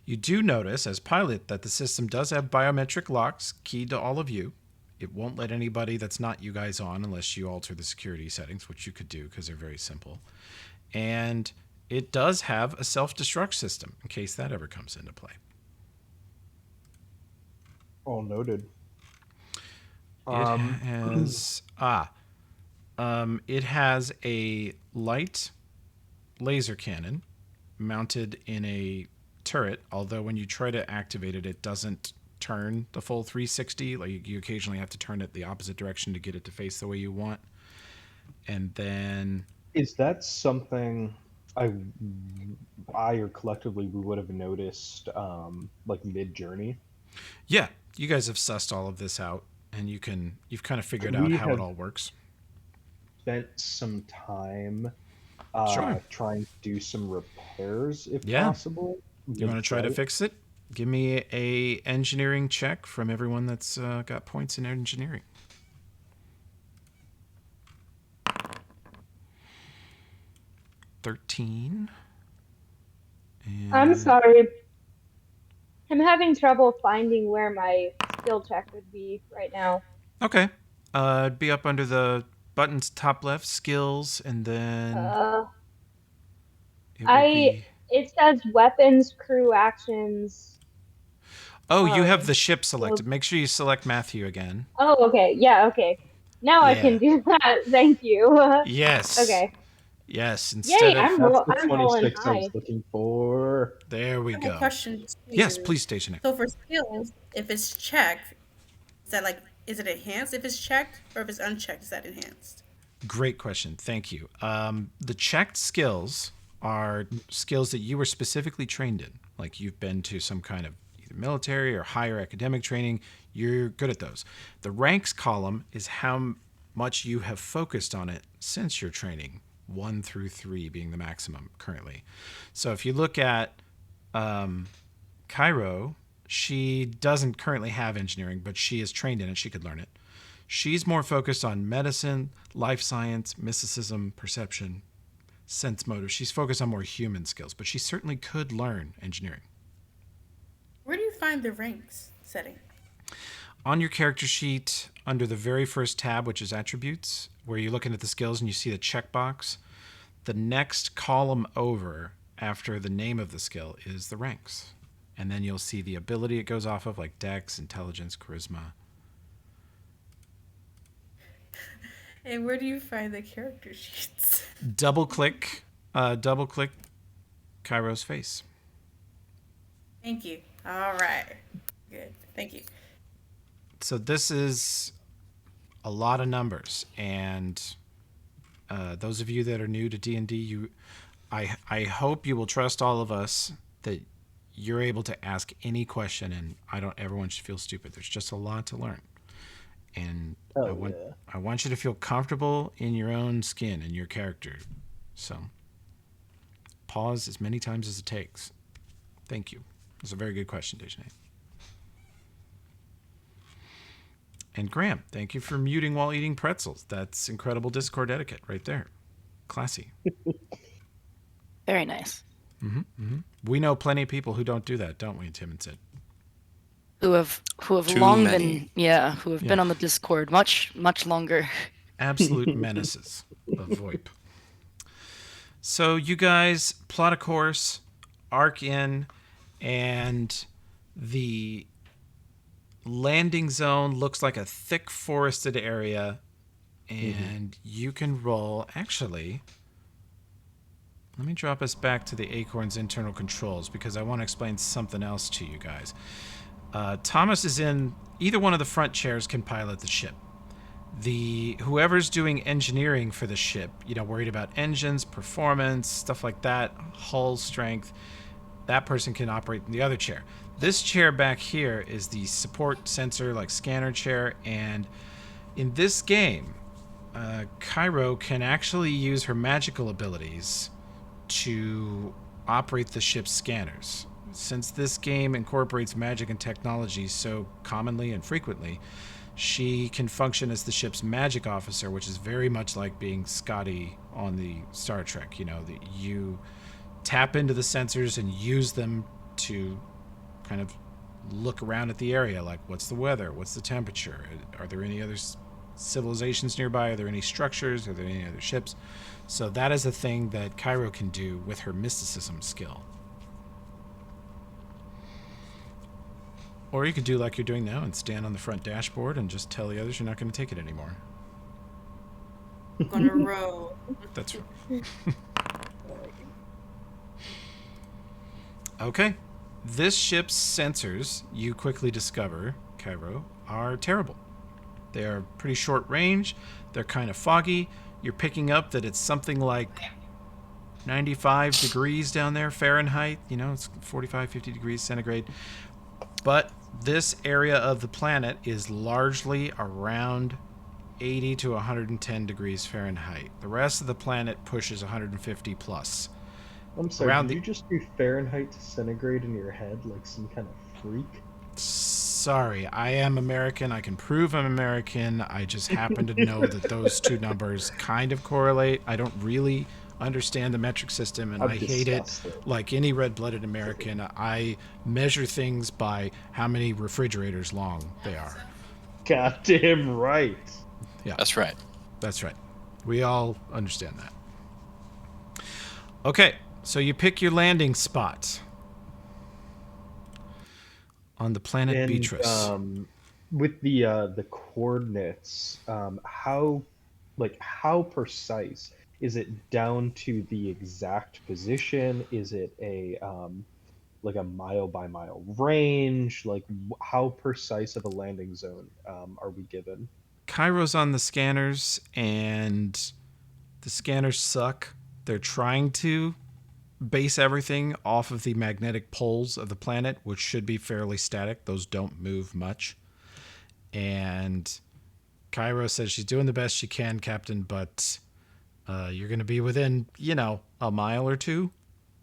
You do notice, as pilot, that the system does have biometric locks keyed to all of you. It won't let anybody that's not you guys on unless you alter the security settings, which you could do because they're very simple. And it does have a self-destruct system in case that ever comes into play. All noted. It has a light laser cannon mounted in a turret, although when you try to activate it, it doesn't turn the full 360. Like, you occasionally have to turn it the opposite direction to get it to face the way you want. And then... Is that something I or collectively we would have noticed like mid-journey? Yeah, you guys have sussed all of this out, and you've kind of figured out how it all works. Spent some time trying to do some repairs if possible. You want to try to fix it? Give me a engineering check from everyone that's got points in engineering. $13. I'm sorry. I'm having trouble finding where my skill check would be right now. Okay. It'd be up under the buttons top left, skills, and then... It says weapons, crew actions. Oh, you have the ship selected. Make sure you select Matthew again. Oh, okay. Yeah, okay. Now I Yeah. can do that. Thank you. Yes. Okay. Yes. Yay! Instead of That's the I'm rolling 26 I was high. looking for. there we I have a go. question too. Yes, please, Station X. So for skills, if it's checked, is that like is it enhanced if it's checked, or if it's unchecked, is that enhanced? Great question. Thank you. The checked skills are skills that you were specifically trained in. Like you've been to some kind of either military or higher academic training. You're good at those. The ranks column is how much you have focused on it since your training, 1 through 3 being the maximum currently. So if you look at Cairo, she doesn't currently have engineering, but she is trained in it. She could learn it. She's more focused on medicine, life science, mysticism, perception, sense motive. She's focused on more human skills, but she certainly could learn engineering. Where do you find the ranks setting? On your character sheet, under the very first tab, which is attributes, where you're looking at the skills and you see the checkbox, the next column over after the name of the skill is the ranks. And then you'll see the ability it goes off of, like dex, intelligence, charisma. And where do you find the character sheets? Double click Cairo's face. Thank you. All right. Good. Thank you. So this is a lot of numbers, and those of you that are new to D&D, I hope you will trust all of us that you're able to ask any question, and everyone should feel stupid. There's just a lot to learn. And I want you to feel comfortable in your own skin and your character. So pause as many times as it takes. Thank you. That's a very good question, Dejanay. And Graham, thank you for muting while eating pretzels. That's incredible Discord etiquette right there. Classy. Very nice. We know plenty of people who don't do that, don't we, Tim and Sid? Who have Too long many. been been on the Discord much longer. Absolute menaces of VoIP. So you guys plot a course, arc in, and the landing zone looks like a thick forested area, and you can roll. Actually, let me drop us back to the Acorn's internal controls because I want to explain something else to you guys. Tomas is in either one of the front chairs can pilot the ship. Whoever's doing engineering for the ship, worried about engines, performance, stuff like that, hull strength, that person can operate in the other chair. This chair back here is the support sensor, like scanner chair, and in this game, Cairo can actually use her magical abilities to operate the ship's scanners. Since this game incorporates magic and technology so commonly and frequently, she can function as the ship's magic officer, which is very much like being Scotty on the Star Trek. You tap into the sensors and use them to kind of look around at the area, like what's the weather, what's the temperature, are there any other civilizations nearby, are there any structures, are there any other ships? So that is a thing that Cairo can do with her mysticism skill. Or you could do like you're doing now and stand on the front dashboard and just tell the others you're not going to take it anymore. I'm gonna row. That's right. Okay. This ship's sensors, you quickly discover, Cairo, are terrible. They are pretty short range. They're kind of foggy. You're picking up that it's something like 95 degrees down there Fahrenheit. It's 45, 50 degrees centigrade. But this area of the planet is largely around 80 to 110 degrees Fahrenheit. The rest of the planet pushes 150 plus. I'm sorry, did you just do Fahrenheit to centigrade in your head like some kind of freak? Sorry, I am American. I can prove I'm American. I just happen to know that those two numbers kind of correlate. I don't really understand the metric system, and I hate it like any red-blooded American. I measure things by how many refrigerators long they are. Goddamn right. Yeah, That's right. that's right. We all understand that. Okay, so you pick your landing spot on the planet And Beatrice. with the coordinates, how precise is it down to the exact position? Is it a like a mile by mile range? Like how precise of a landing zone are we given? Cairo's on the scanners, and the scanners suck. They're trying to base everything off of the magnetic poles of the planet, which should be fairly static. Those don't move much. And Cairo says she's doing the best she can, Captain, but you're going to be within, a mile or two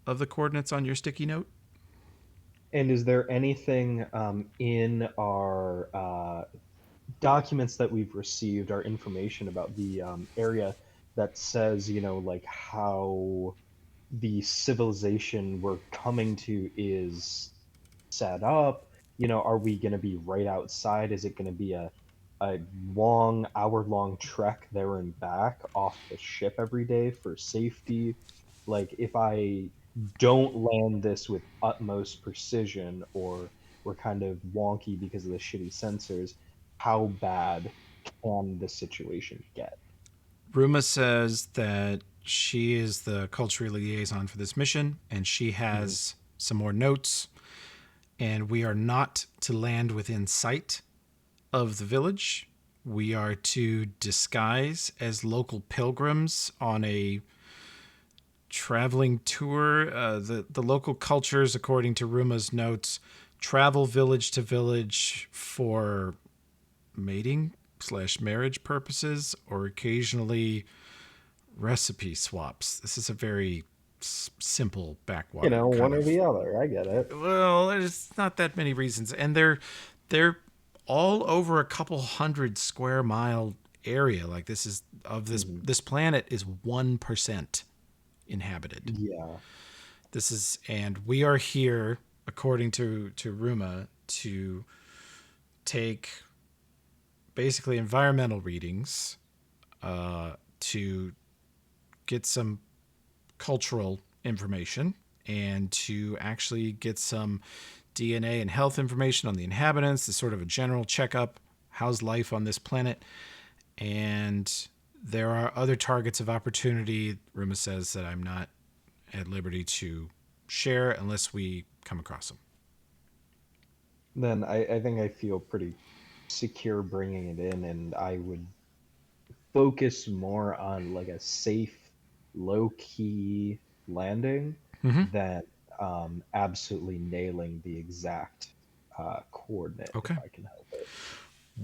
of the coordinates on your sticky note. And is there anything in our documents that we've received, our information about the area that says, like how the civilization we're coming to is set up? Are we going to be right outside? Is it going to be a long, hour-long trek there and back off the ship every day for safety? Like, if I don't land this with utmost precision, or we're kind of wonky because of the shitty sensors, how bad can the situation get? Rumah says that she is the cultural liaison for this mission, and she has some more notes. And we are not to land within sight of the village. We are to disguise as local pilgrims on a traveling tour. The local cultures, according to Rumah's notes, travel village to village for mating/marriage purposes, or occasionally recipe swaps. This is a very simple backwater. One or the other. I get it. Well, there's not that many reasons, and they're all over a couple hundred square mile area. Like this planet is 1% inhabited. Yeah. And we are here, according to Rumah, to take basically environmental readings, to get some cultural information, and to actually get some DNA and health information on the inhabitants. It's sort of a general checkup. How's life on this planet? And there are other targets of opportunity, Rumah says, that I'm not at liberty to share unless we come across them. Then I think I feel pretty secure bringing it in, and I would focus more on like a safe, low-key landing than absolutely nailing the exact coordinate, if I can help it.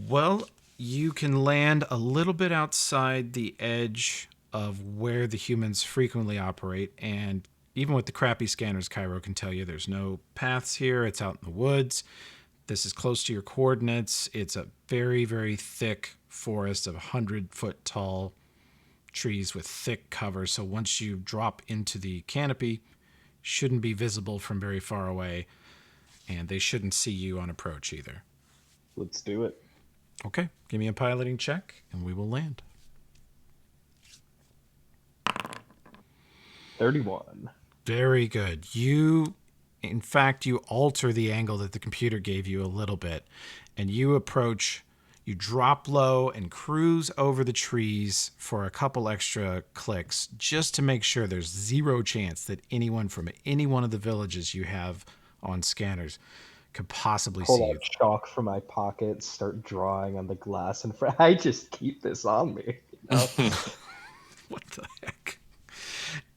Well, you can land a little bit outside the edge of where the humans frequently operate, and even with the crappy scanners, Cairo can tell you there's no paths here. It's out in the woods. This is close to your coordinates. It's a very, very thick forest of 100-foot tall trees with thick cover. So once you drop into the canopy, shouldn't be visible from very far away, and they shouldn't see you on approach either. Let's do it. Okay, give me a piloting check, and we will land. 31. Very good. In fact, you alter the angle that the computer gave you a little bit, and you approach, you drop low and cruise over the trees for a couple extra clicks, just to make sure there's zero chance that anyone from any one of the villages you have on scanners could possibly see you. Pull out chalk from my pocket, start drawing on the glass in front. I just keep this on me. What the heck?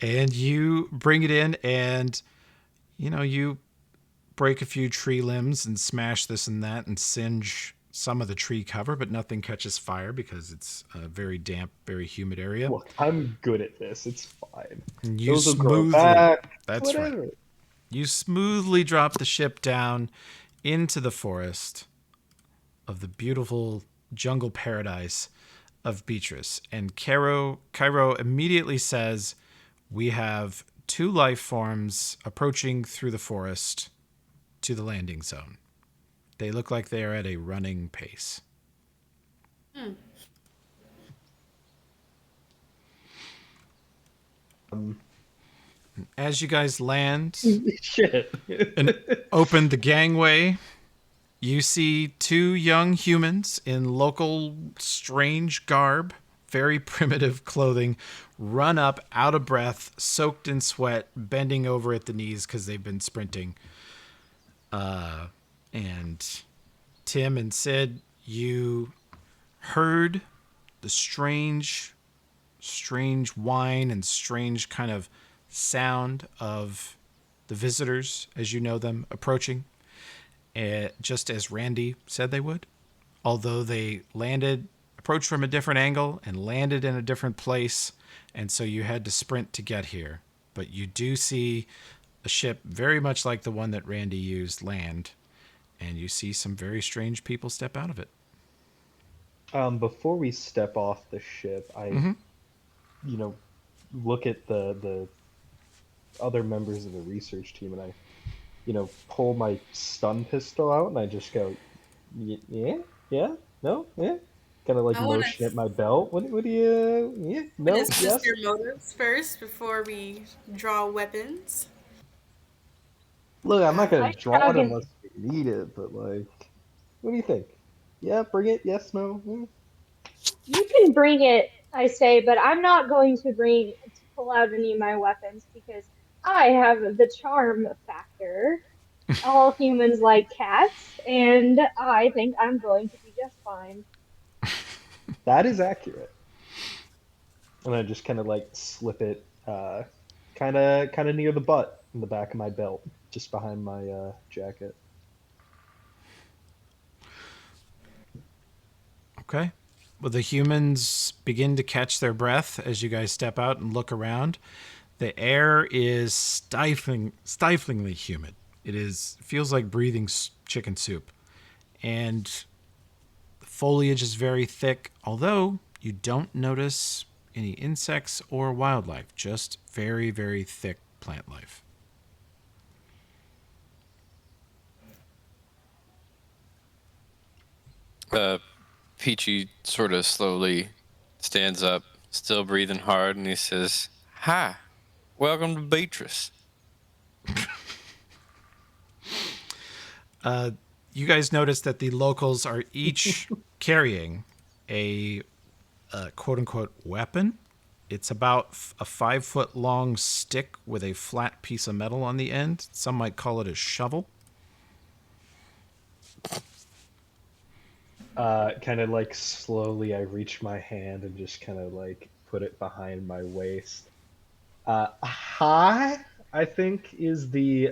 And you bring it in, and you break a few tree limbs and smash this and that and singe some of the tree cover, but nothing catches fire because it's a very damp, very humid area. Look, I'm good at this. It's fine. And Those will grow back. That's whatever. right. You smoothly drop the ship down into the forest of the beautiful jungle paradise of Beatrice. And Cairo immediately says, we have 2 life forms approaching through the forest to the landing zone. They look like they are at a running pace. As you guys land Shit. and open the gangway, You see two young humans in local strange garb, very primitive clothing, run up out of breath, soaked in sweat, bending over at the knees because they've been sprinting. And Tim and Sid, you heard the strange whine and strange kind of sound of the visitors as you know them approaching, just as Randy said they would. Although they approached from a different angle and landed in a different place, and so you had to sprint to get here. But you do see a ship very much like the one that Randy used land, and you see some very strange people step out of it. Before we step off the ship, I, look at the other members of the research team, and I, pull my stun pistol out, and I just go, yeah, no, yeah, kind of like I wanna- motion at my belt. What do you, yeah, no, Let's yes. assess your motives first before we draw weapons. Look, I'm not gonna I draw it shrug and- unless we need it, but like, what do you think? Yeah, bring it. Yes, no. You can bring it, I say, but I'm not going to pull out any of my weapons because I have the charm factor. All humans like cats, and I think I'm going to be just fine. That is accurate. And I just kind of like slip it, kind of near the butt in the back of my belt, just behind my jacket. Okay. Well, the humans begin to catch their breath as you guys step out and look around. The air is stiflingly humid. Feels like breathing chicken soup. And the foliage is very thick, although you don't notice any insects or wildlife, just very, very thick plant life. Peachy sort of slowly stands up, still breathing hard, and he says, "Hi, welcome to Beatrice." You guys notice that the locals are each carrying a quote-unquote weapon. It's about a 5-foot long stick with a flat piece of metal on the end. Some might call it a shovel. Kind of like slowly I reach my hand and just kind of like put it behind my waist. Hi, I think is the,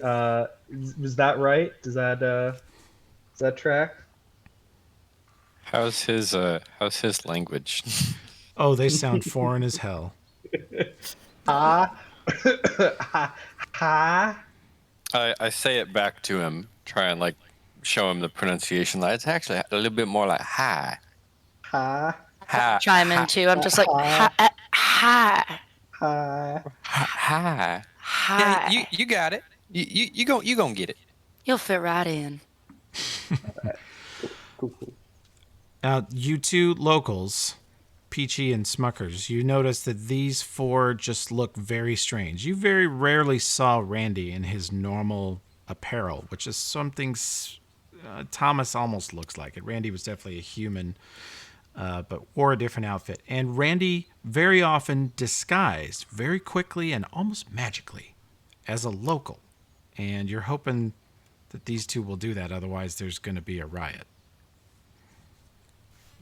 was that right? Does that track? How's his language? Oh, they sound foreign as hell. Ha. I say it back to him, try and like show him the pronunciation. It's actually a little bit more like hi. Ha. Hi. Chime in too. I'm just like, hi. Hi. Hi. Hi. Yeah, you got it. You gonna get it. You'll fit right in. Cool. Now, you two locals, Peachy and Smuckers, you notice that these four just look very strange. You very rarely saw Randy in his normal apparel, which is something Tomas almost looks like it. Randy was definitely a human, but wore a different outfit. And Randy very often disguised very quickly and almost magically as a local. And you're hoping that these two will do that, otherwise there's going to be a riot.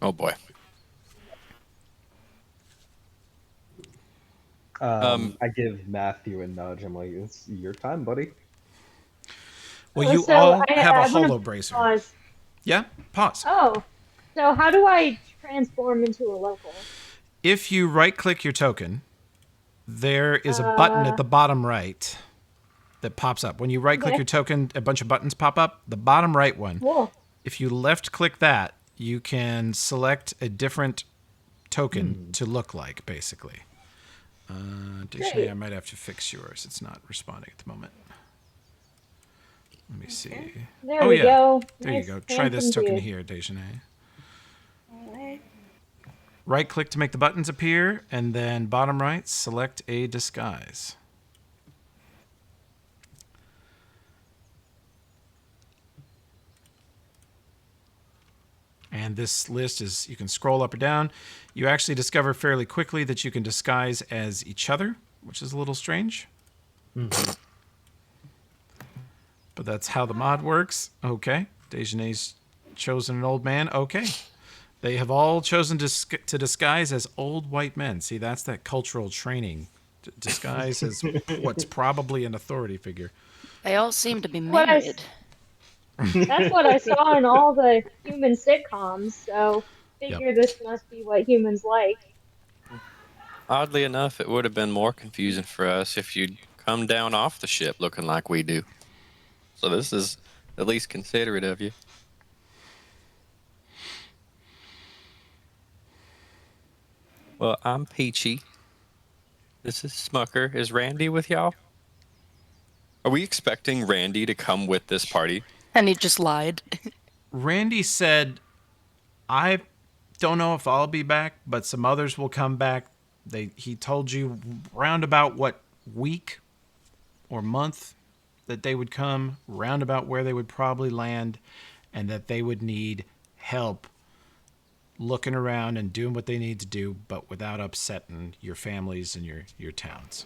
Oh boy. I give Matthew a nudge. I'm like, it's your time, buddy. Well, you So all I have a wanna holo bracer. pause. Yeah, pause. Oh, so how do I transform into a local? If you right-click your token, there is a button at the bottom right that pops up. When you right-click Okay. your token, a bunch of buttons pop up. The bottom right one. Cool. If you left-click that, you can select a different token to look like, basically. Dictionary, Great. I might have to fix yours. It's not responding at the moment. Let me see. There we yeah. go. There Nice, you go. Try this handsome token dude. here, Dejeuner. Alright. Right-click to make the buttons appear, and then bottom right, select a disguise. And this list is, you can scroll up or down. You actually discover fairly quickly that you can disguise as each other, which is a little strange. Mhm. But that's how the mod works. Okay. Dejanay's chosen an old man. Okay. They have all chosen to disguise as old white men. See, that's that cultural training. Disguise as what's probably an authority figure. They all seem to be What married. that's what I saw in all the human sitcoms, so Yep. figure this must be what humans like. Oddly enough, it would have been more confusing for us if you'd come down off the ship looking like we do. So this is at least considerate of you. Well, I'm Peachy. This is Smucker. Is Randy with y'all? Are we expecting Randy to come with this party? And he just lied. Randy said, I don't know if I'll be back, but some others will come back. He told you roundabout what week or month that they would come, roundabout where they would probably land, and that they would need help looking around and doing what they need to do, but without upsetting your families and your towns.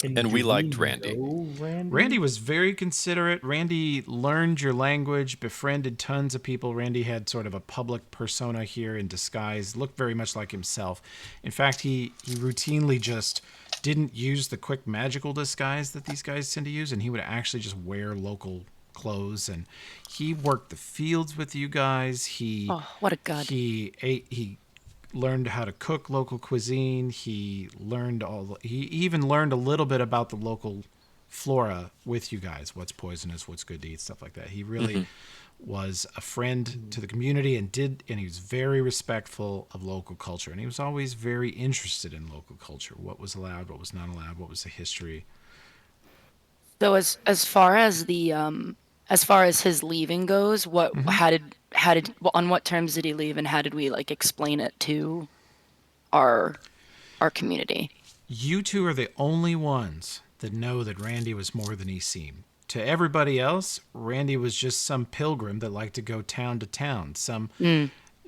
And we do liked Randy. know Randy. Randy was very considerate. Randy learned your language, befriended tons of people. Randy had sort of a public persona here in disguise, looked very much like himself. In fact, he routinely just didn't use the quick magical disguise that these guys tend to use, and he would actually just wear local clothes. And he worked the fields with you guys. Oh, what a god. He learned how to cook local cuisine. He even learned a little bit about the local flora with you guys, what's poisonous, what's good to eat, stuff like that. He really was a friend to the community and he was very respectful of local culture, and he was always very interested in local culture, what was allowed, what was not allowed, what was the history. So as far as the as far as his leaving goes, what how did on what terms did he leave, and how did we like explain it to our community? You two are the only ones that know that Randy was more than he seemed. To everybody else, Randy was just some pilgrim that liked to go town to town.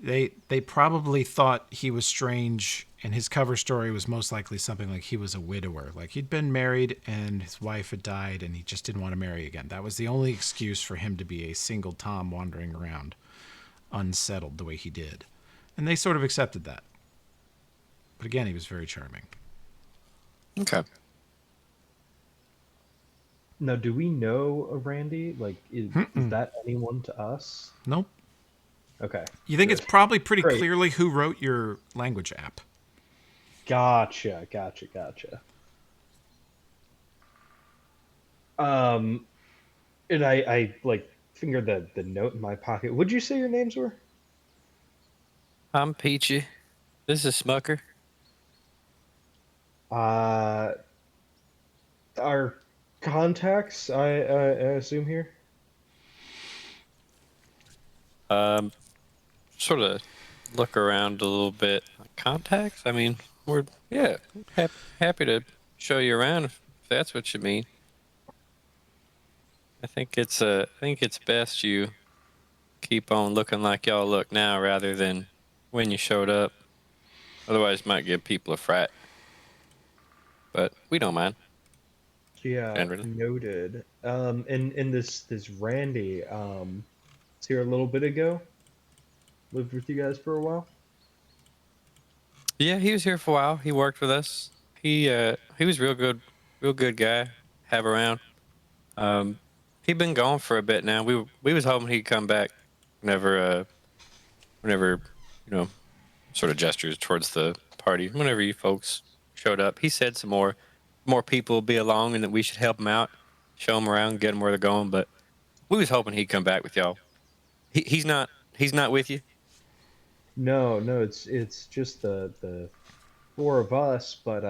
They probably thought he was strange, and his cover story was most likely something like he was a widower. Like he'd been married and his wife had died and he just didn't want to marry again. That was the only excuse for him to be a single Tom wandering around unsettled the way he did. And they sort of accepted that. But again, he was very charming. Okay. Now, do we know a Randy? Like, is that anyone to us? Nope. Okay. You think good. it's probably pretty Great. clearly who wrote your language app. Gotcha. And I like fingered the note in my pocket. What'd you say your names were? I'm Peachy. This is Smucker. Our contacts, I assume here. Sort of look around a little bit. Contacts? I mean, we're happy to show you around if that's what you mean. I think it's best you keep on looking like y'all look now rather than when you showed up. Otherwise, it might give people a fright. But we don't mind. Yeah, Generally. noted. And this Randy, was here a little bit ago. Lived with you guys for a while. Yeah, he was here for a while. He worked with us. He was real good guy. Have around. He'd been gone for a bit now. We was hoping he'd come back. Whenever sort of gestures towards the party. Whenever you folks showed up, he said some more people will be along and that we should help him out, show him around, get him where they're going. But we was hoping he'd come back with y'all. He's not with you. No, it's just the four of us, but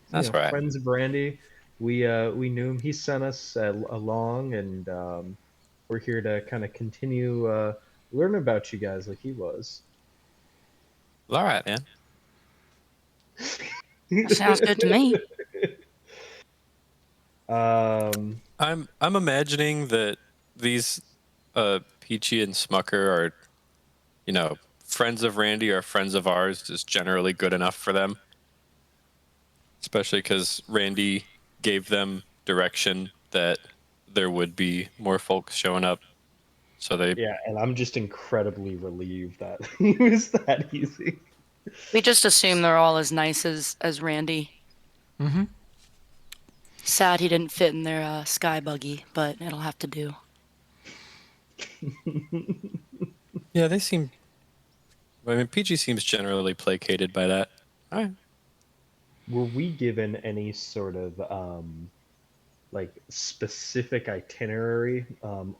That's right. friends of Randy. We knew him. He sent us along, and we're here to kind of continue learning about you guys like he was. All right, man. That sounds good to me. I'm imagining that these Peachy and Smucker are, friends of Randy are friends of ours is generally good enough for them. Especially because Randy gave them direction that there would be more folks showing up. So they Yeah, and I'm just incredibly relieved that he was that easy. We just assume they're all as nice as Randy. Mm-hmm. Sad he didn't fit in their sky buggy, but it'll have to do. Yeah, they seem. I mean, Peachy seems generally placated by that. All right. Were we given any sort of like specific itinerary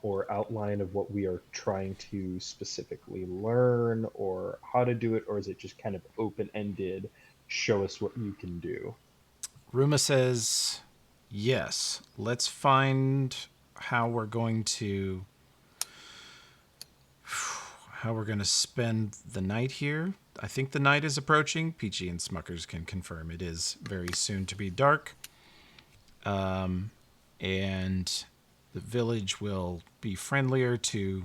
or outline of what we are trying to specifically learn or how to do it, or is it just kind of open-ended, show us what you can do? Rumah says, yes, let's find how we're going to spend the night here. I think the night is approaching. Peachy and Smuckers can confirm it is very soon to be dark. And the village will be friendlier to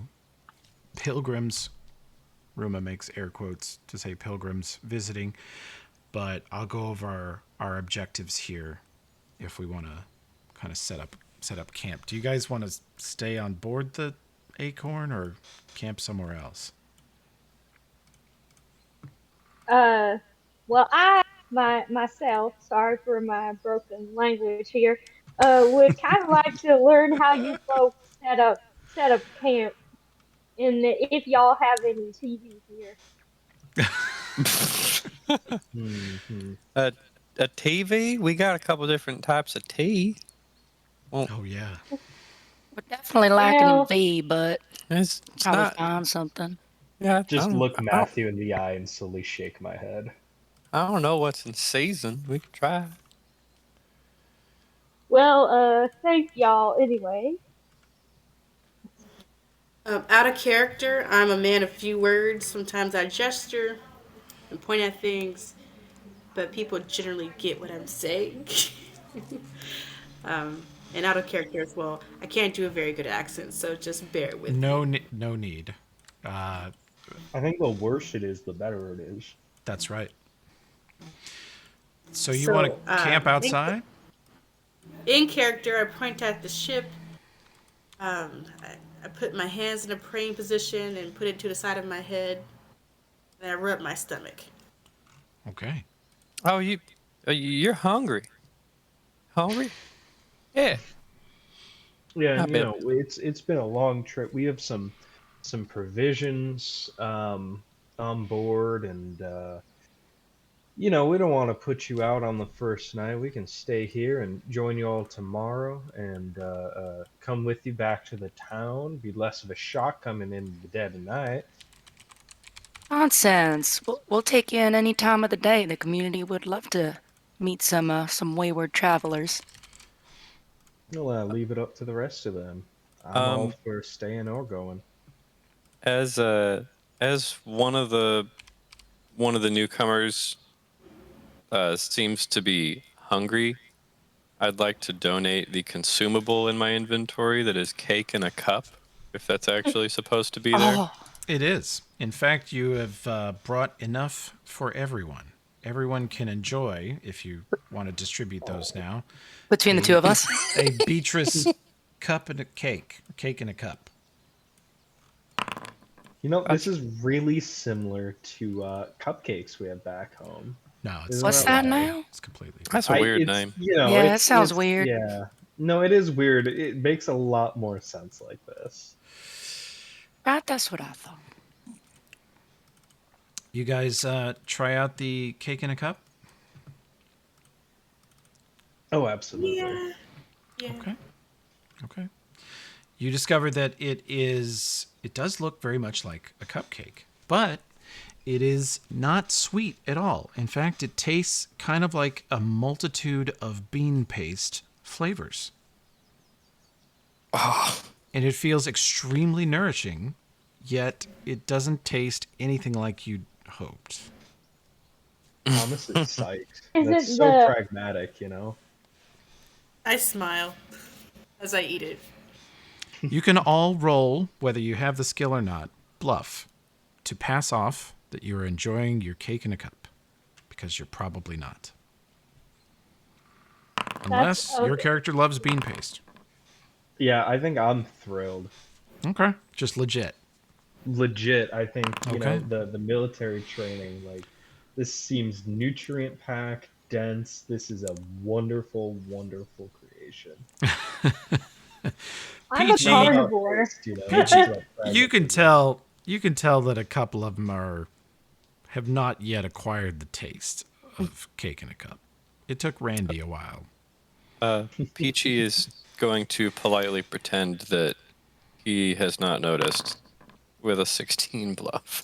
pilgrims. Rumah makes air quotes to say pilgrims visiting. But I'll go over our objectives here if we want to kind of set up camp. Do you guys want to stay on board the Acorn or camp somewhere else? Well, I myself, sorry for my broken language here, would kind of like to learn how you folks set up camp, and if y'all have any TV here. Hmm. A TV? We got a couple different types of tea. Well, Oh yeah. We're definitely lacking in Well, V, but it's probably not. find something. Yeah, Just look I Matthew in the eye and slowly shake my head. don't know what's in season. We can try. well, thank y'all anyway. Out of character, I'm a man of few words. Sometimes I gesture and point at things, but people generally get what I'm saying. And out of character as well, I can't do a very good accent, so just bear with me. No need. Uh, I think the worse it is, the better it is. that's right. So you want So, to camp outside? in character, I point at the ship. I put my hands in a praying position and put it to the side of my head, and I rub my stomach. Okay. Oh, you're hungry. Hungry? Yeah. Yeah, I and bet. it's been a long trip. We have some provisions on board, and we don't want to put you out on the first night. We can stay here and join you all tomorrow, and come with you back to the town. Be less of a shock coming in the dead of night. Nonsense. We'll take you in any time of the day. The community would love to meet some wayward travelers. We'll leave it up to the rest of them. I'm all Um, for staying or going. as one of the newcomers seems to be hungry, I'd like to donate the consumable in my inventory that is cake in a cup, if that's actually supposed to be there. Oh, It is. In fact, you have brought enough for everyone. Everyone can enjoy, if you want to distribute those now, between the two of us. a Beatrice cup and a cake. Cake in a cup. This is really similar to cupcakes we have back home. No, it's Isn't What's that that right? now? It's completely. That's a weird name. Yeah, that sounds it's weird. Yeah, no, it is weird. It makes a lot more sense like this. Right, that's what I thought. You guys try out the cake in a cup? Oh, absolutely. Yeah. Yeah. Okay. Okay. You discover that it does look very much like a cupcake, but it is not sweet at all. In fact, it tastes kind of like a multitude of bean paste flavors. And it feels extremely nourishing, yet it doesn't taste anything like you'd hoped. Thomas is psyched. Is That's it so the pragmatic. I smile as I eat it. You can all roll, whether you have the skill or not, bluff. to pass off that you are enjoying your cake in a cup, because you're probably not. Unless your okay. character loves bean paste. Yeah, I think I'm thrilled. Okay. Just legit. Legit, I think, Okay. the military training, like, this seems nutrient packed, dense. This is a wonderful, wonderful creation. I'm a Peachy, Not about carnivore. taste, it's Peachy, about you can pragmatism. tell that a couple of them have not yet acquired the taste of cake in a cup. It took Randy a while. Peachy is going to politely pretend that he has not noticed with a 16 bluff.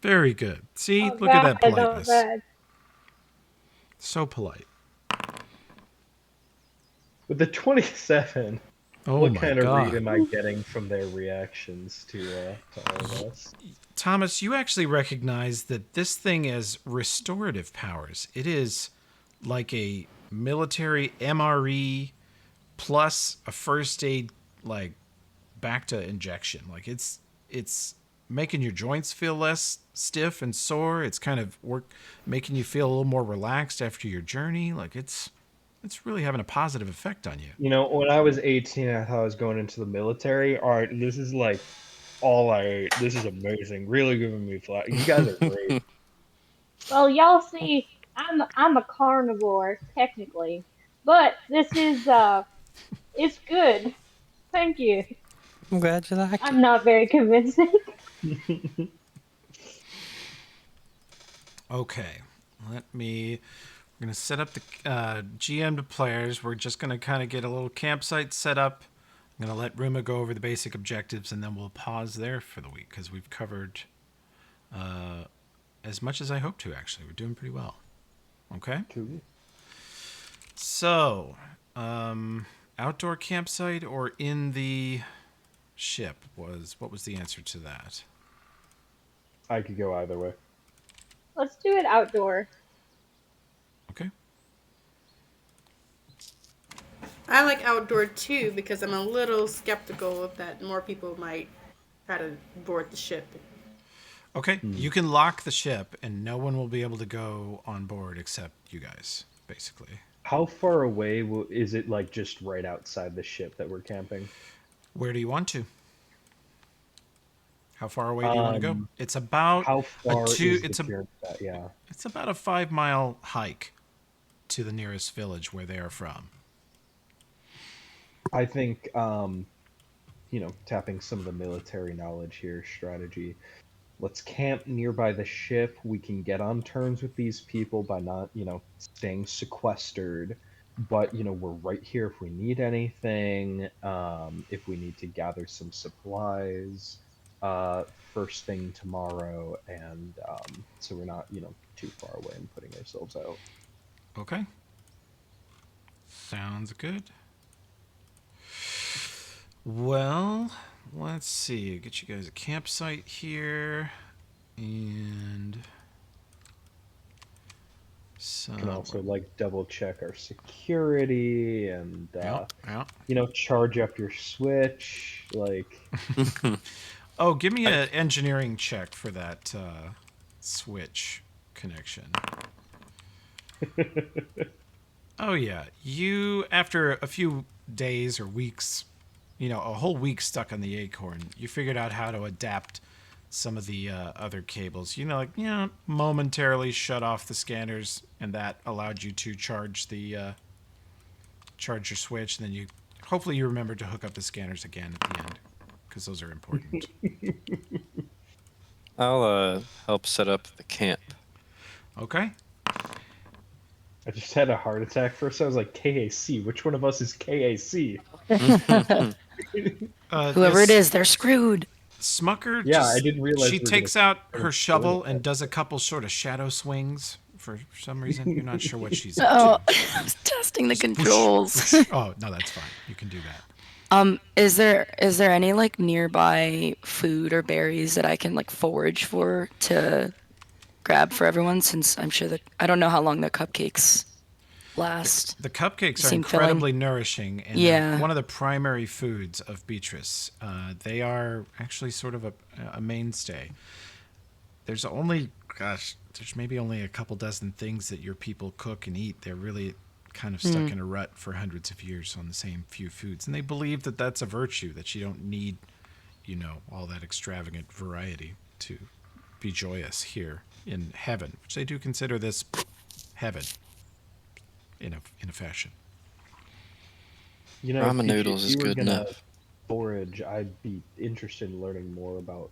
Very good. See, Oh look at god, that not politeness. bad. So polite. With the 27, Oh what my kind of read God. am I getting from their reactions to all of us? Thomas, you actually recognize that this thing has restorative powers. It is like a military MRE plus a first aid, like back to injection. Like it's making your joints feel less stiff and sore. It's kind of making you feel a little more relaxed after your journey. Like it's really having a positive effect on you. When I was 18, I thought I was going into the military. All right, this is like all I ate. This is amazing. Really giving me flat. You guys are great. Well, y'all see, I'm a carnivore technically, but this is it's good. Thank you. I'm glad you liked I'm not very convincing. Okay, we're gonna set up the GM to players. We're just gonna kind of get a little campsite set up. I'm gonna let Rumah go over the basic objectives, and then we'll pause there for the week because we've covered as much as I hope to. Actually, we're doing pretty well. Okay. Cool. So, outdoor campsite or in the ship what was the answer to that? I could go either way. Let's do it outdoor. Okay. I like outdoor too because I'm a little skeptical that more people might try to board the ship. Okay. You can lock the ship, and no one will be able to go on board except you guys, basically. How far away is it? Like just right outside the ship that we're camping? Where do you want to? How far away do you want to go? It's about How far is it's the campsite? Yeah. It's about a 5-mile hike to the nearest village where they are from. I think, tapping some of the military knowledge here, strategy. Let's camp nearby the ship. We can get on terms with these people by not, staying sequestered. But, we're right here if we need anything, if we need to gather some supplies, first thing tomorrow. And so we're not, too far away and putting ourselves out. Okay. Sounds good. Well, let's see. Get you guys a campsite here. And so Can also double check our security and charge up your Switch. oh, give me an engineering check for that Switch connection. Oh yeah, you after a few days or weeks, a whole week stuck on the Acorn, you figured out how to adapt some of the other cables. Momentarily shut off the scanners, and that allowed you to charge your Switch. And then hopefully you remember to hook up the scanners again at the end, because those are important. I'll help set up the camp. Okay. I just had a heart attack first. I was like, KAC. Which one of us is KAC? Whoever it is, they're screwed. Smucker, Yeah, I didn't realize she we were takes gonna out her shovel that. and does a couple sort of shadow swings for some reason. You're not sure what she's Oh, up to. I was testing the controls. Oh, no, that's fine. You can do that. Is there any nearby food or berries that I can forage for to grab for everyone? Since I'm sure that I don't know how long the cupcakes last. The cupcakes are Seem incredibly filling. nourishing, and Yeah. they're one of the primary foods of Beatrice. They are actually sort of a mainstay. There's only, gosh, there's maybe only a couple dozen things that your people cook and eat. They're really kind of stuck in a rut for hundreds of years on the same few foods, and they believe that that's a virtue, that you don't need, all that extravagant variety to be joyous here in heaven, which they do consider this heaven in a fashion. Ramen Peachy, noodles if is you were good gonna enough. forage, I'd be interested in learning more about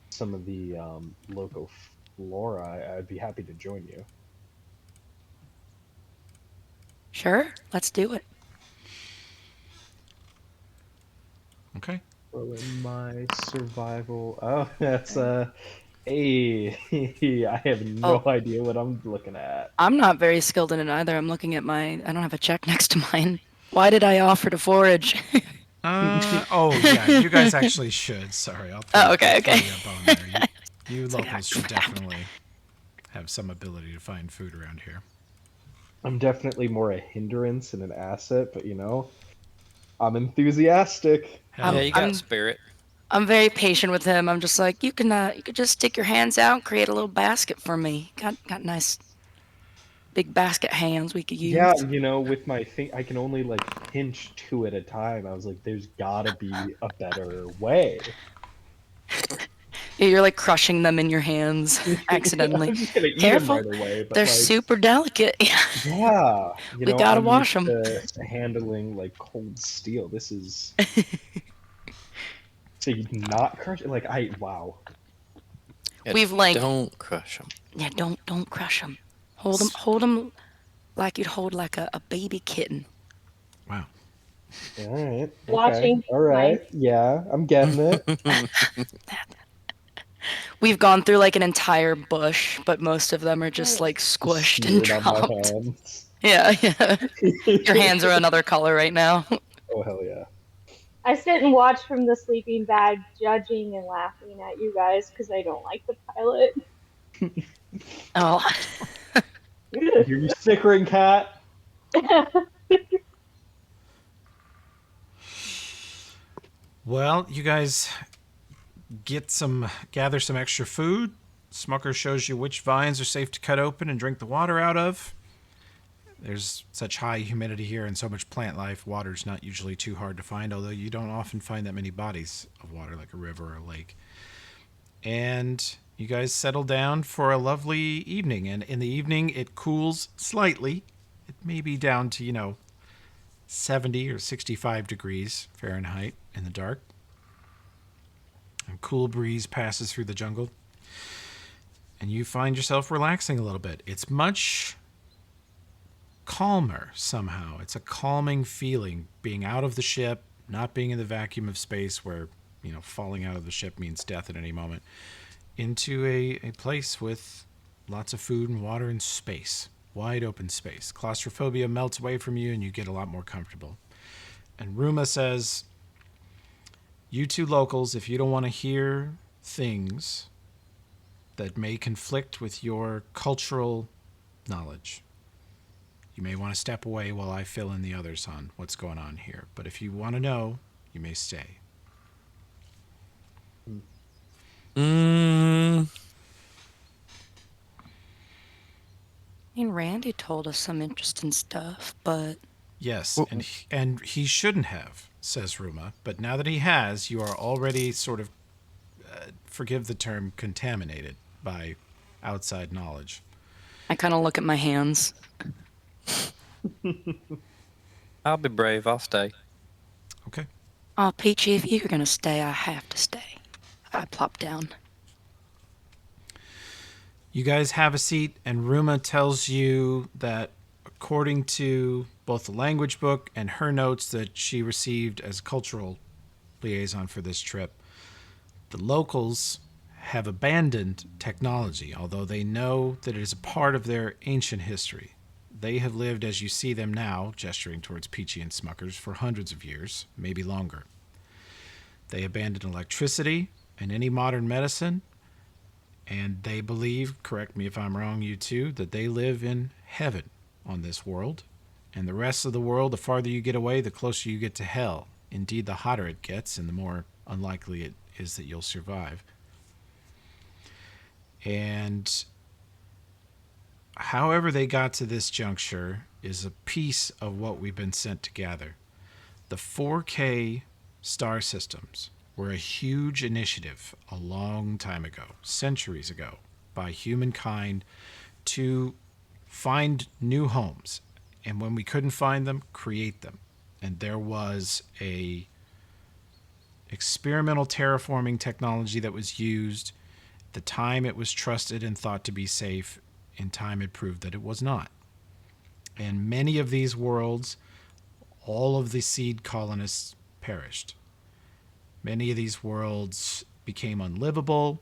some of the local flora. I'd be happy to join you. Sure, let's do it. Okay. Well, in my survival, oh, that's hey, I have no Oh. idea what I'm looking at. I'm not very skilled in it either. I'm looking at I don't have a check next to mine. Why did I offer to forage? Oh yeah, you guys actually should. Sorry, I'll throw, Oh, okay, I'll throw okay. you a bone there. You It's like, locals should definitely have some ability to find food around here. I'm definitely more a hindrance and an asset, but I'm enthusiastic. Hell Yeah, I'm you yeah. got spirit. I'm very patient with him. I'm just like, you could just stick your hands out and create a little basket for me. Got nice big basket hands we could use. Yeah, with my thing, I can only pinch two at a time. I was like, there's gotta be a better way. You're like crushing them in your hands accidentally. I'm just gonna eat them Careful, right away, but they're super delicate. yeah, We gotta I'm wash used 'em. to handling cold steel. This is so you not crush it. Wow. Yeah, We've don't crush them. yeah, don't crush them. Hold them like you'd hold like a baby kitten. Wow. All right. Okay. Watching All right. Yeah, I'm getting it. We've gone through like an entire bush, but most of them are just like squished and Smeared on my dropped. hands. Yeah. Your hands are another color right now. Oh hell yeah. I sit and watch from the sleeping bag, judging and laughing at you guys because I don't like the pilot. Oh. You're snickering, cat. Well, you guys gather some extra food. Smucker shows you which vines are safe to cut open and drink the water out of. There's such high humidity here and so much plant life, water's not usually too hard to find, although you don't often find that many bodies of water like a river or a lake. And you guys settle down for a lovely evening, and in the evening it cools slightly. It may be down to, 70 or 65 degrees Fahrenheit in the dark. A cool breeze passes through the jungle, and you find yourself relaxing a little bit. It's much calmer somehow. It's a calming feeling being out of the ship, not being in the vacuum of space where, falling out of the ship means death at any moment, into a place with lots of food and water and space. Wide open space. Claustrophobia melts away from you and you get a lot more comfortable. And Rumah says, you two locals, if you don't want to hear things that may conflict with your cultural knowledge, you may want to step away while I fill in the others on what's going on here. But if you want to know, you may stay. I mean, Randy told us some interesting stuff, but Yes, and he shouldn't have, says Rumah. But now that he has, you are already sort of, forgive the term, contaminated by outside knowledge. I kind of look at my hands. I'll be brave. I'll stay. Okay. Oh, Peachy, if you're going to stay, I have to stay. I plop down. You guys have a seat, and Rumah tells you that according to both the language book and her notes that she received as cultural liaison for this trip, the locals have abandoned technology, although they know that it is a part of their ancient history. They have lived as you see them now, gesturing towards Peachy and Smuckers, for hundreds of years, maybe longer. They abandoned electricity and any modern medicine, and they believe, correct me if I'm wrong, you two, that they live in heaven on this world, And the rest of the world, the farther you get away, the closer you get to hell. Indeed, the hotter it gets, and the more unlikely it is that you'll survive. And however they got to this juncture is a piece of what we've been sent to gather. The 4K star systems were a huge initiative a long time ago, centuries ago, by humankind to find new homes. And when we couldn't find them, create them. And there was a experimental terraforming technology that was used. At the time it was trusted and thought to be safe. In time it proved that it was not. And many of these worlds, all of the seed colonists perished. Many of these worlds became unlivable.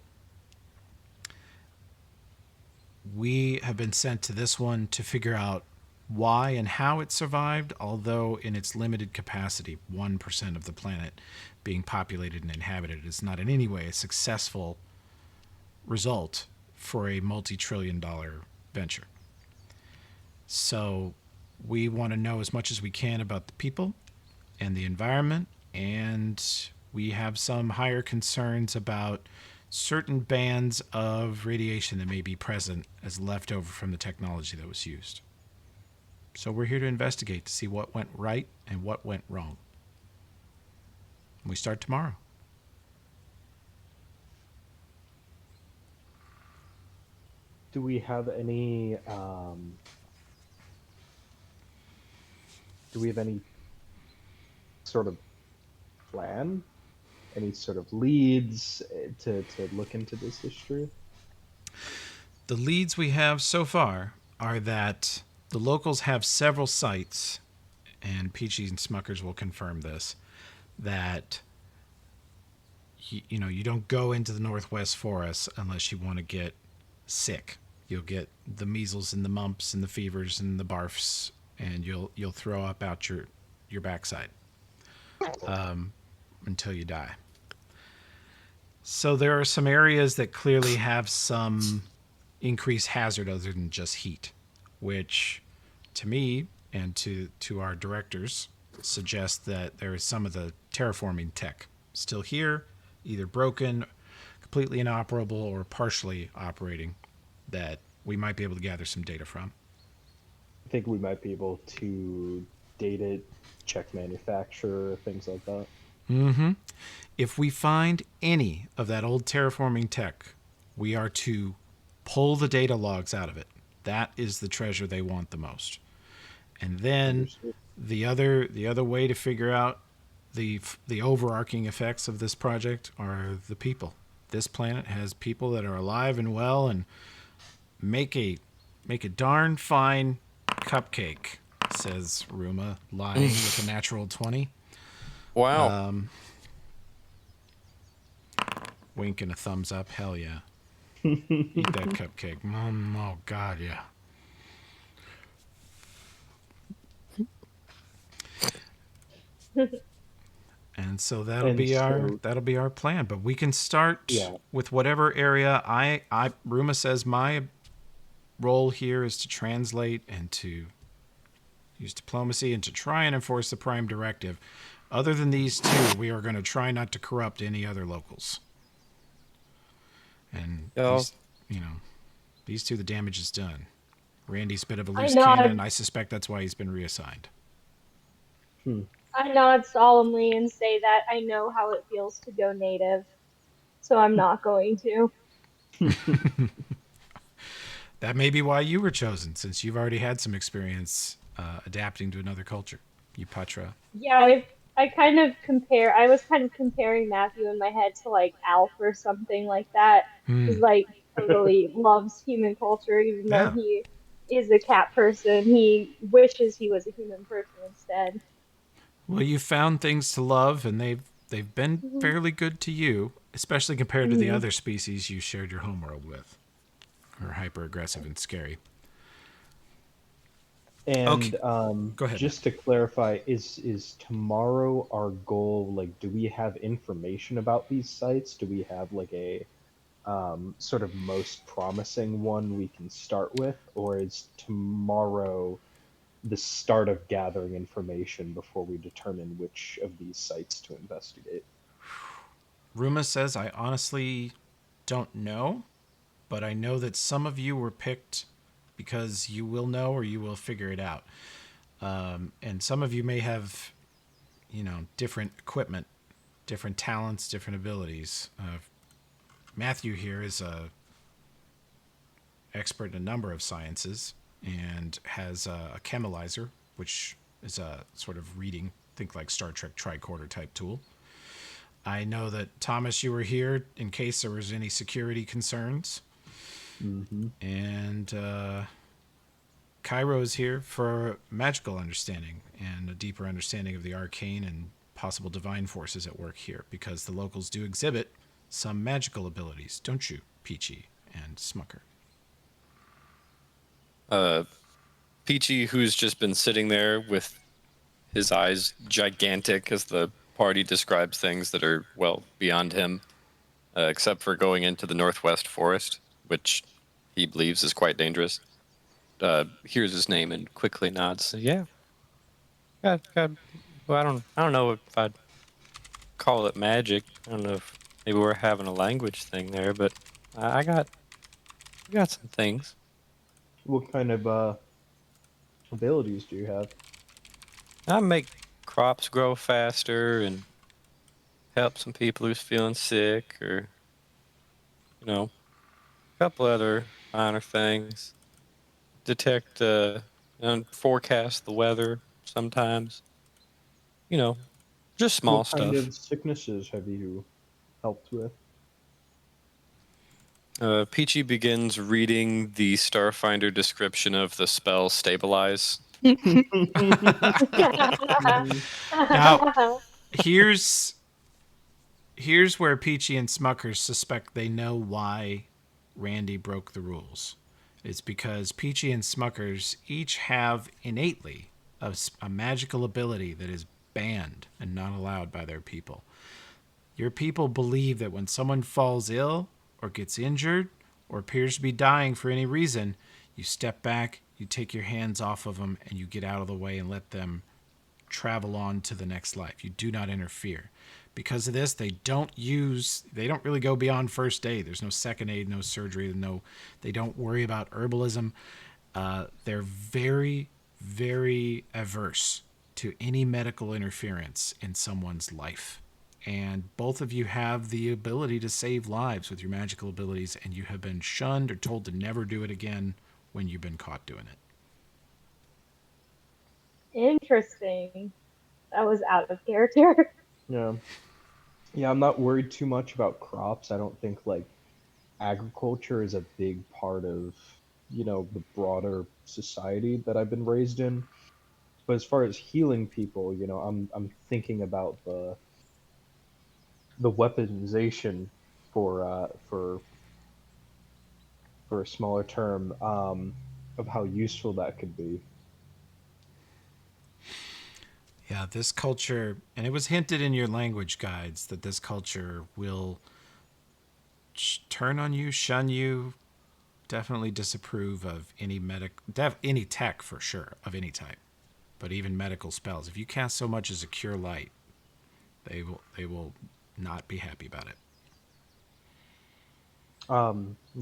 We have been sent to this one to figure out why and how it survived, although in its limited capacity, 1% of the planet being populated and inhabited is not in any way a successful result for a multi-trillion-dollar venture. So we want to know as much as we can about the people and the environment, and we have some higher concerns about certain bands of radiation that may be present as leftover from the technology that was used. So we're here to investigate to see what went right and what went wrong. We start tomorrow. Do we have any sort of plan? Any sort of leads to look into this history? The leads we have so far are that the locals have several sites, and Peachy and Smuckers will confirm this, that you don't go into the Northwest Forest unless you want to get sick. You'll get the measles and the mumps and the fevers and the barfs, and you'll throw up out your backside until you die. So there are some areas that clearly have some increased hazard other than just heat, which to me and to our directors suggest that there is some of the terraforming tech still here, either broken, completely inoperable, or partially operating, that we might be able to gather some data from. I think we might be able to date it, check manufacturer, things like that. Mm-hmm. If we find any of that old terraforming tech, we are to pull the data logs out of it. That is the treasure they want the most. And then the other way to figure out the overarching effects of this project are the people. This planet has people that are alive and well and make a darn fine cupcake, says Rumah, lying with a natural 20. Wow. Wink and a thumbs up. Hell yeah. Eat that cupcake. Oh, God, yeah. And so that'll be our plan. But we can start with whatever area. Rumah says my role here is to translate and to use diplomacy and to try and enforce the Prime Directive. Other than these two, we are going to try not to corrupt any other locals. And these two, the damage is done. Randy's a bit of a loose cannon. I suspect that's why he's been reassigned. I nod solemnly and say that I know how it feels to go native, so I'm not going to. That may be why you were chosen, since you've already had some experience adapting to another culture. You Patra. Yeah, I was kind of comparing Matthew in my head to like Alf or something like that. He's like totally loves human culture, even though he is a cat person. He wishes he was a human person instead. Well, you found things to love, and they've been fairly good to you, especially compared to the other species you shared your homeworld with, who are hyper aggressive and scary. And go ahead. Just to clarify, is tomorrow our goal? Like, do we have information about these sites? Do we have like a sort of most promising one we can start with, or is tomorrow the start of gathering information before we determine which of these sites to investigate. Rumah says, I honestly don't know, but I know that some of you were picked because you will know or you will figure it out. And some of you may have, different equipment, different talents, different abilities. Matthew here is a expert in a number of sciences and has a chemalizer, which is a sort of reading, think like Star Trek tricorder type tool. I know that Thomas, you were here in case there was any security concerns. Mm-hmm. And Cairo's here for magical understanding and a deeper understanding of the arcane and possible divine forces at work here, because the locals do exhibit some magical abilities, don't you, Peachy and Smucker? Peachy, who's just been sitting there with his eyes gigantic as the party describes things that are well beyond him, except for going into the northwest forest, which he believes is quite dangerous. Hears his name and quickly nods. Yeah, God. Well, I don't know if I'd call it magic. I don't know if maybe we're having a language thing there, but I got some things. What kind of abilities do you have? I make crops grow faster and help some people who's feeling sick, or a couple other minor things. Detect and forecast the weather sometimes. You know, just small What kind stuff. of sicknesses have you helped with? Peachy begins reading the Starfinder description of the spell Stabilize. Now, here's where Peachy and Smuckers suspect they know why Randy broke the rules. It's because Peachy and Smuckers each have innately a magical ability that is banned and not allowed by their people. Your people believe that when someone falls ill or gets injured or appears to be dying for any reason, you step back, you take your hands off of them, and you get out of the way and let them travel on to the next life. You do not interfere. Because of this, they don't really go beyond first aid. There's no second aid, no surgery, they don't worry about herbalism. They're very, very averse to any medical interference in someone's life. And both of you have the ability to save lives with your magical abilities, and you have been shunned or told to never do it again when you've been caught doing it. Interesting. That was out of character. Yeah. Yeah, I'm not worried too much about crops. I don't think like agriculture is a big part of, the broader society that I've been raised in. But as far as healing people, I'm thinking about the weaponization for a smaller term, of how useful that could be. Yeah, this culture, and it was hinted in your language guides that this culture will turn on you, shun you, definitely disapprove of any any tech for sure of any type, but even medical spells. If you cast so much as a cure light, they will not be happy about it.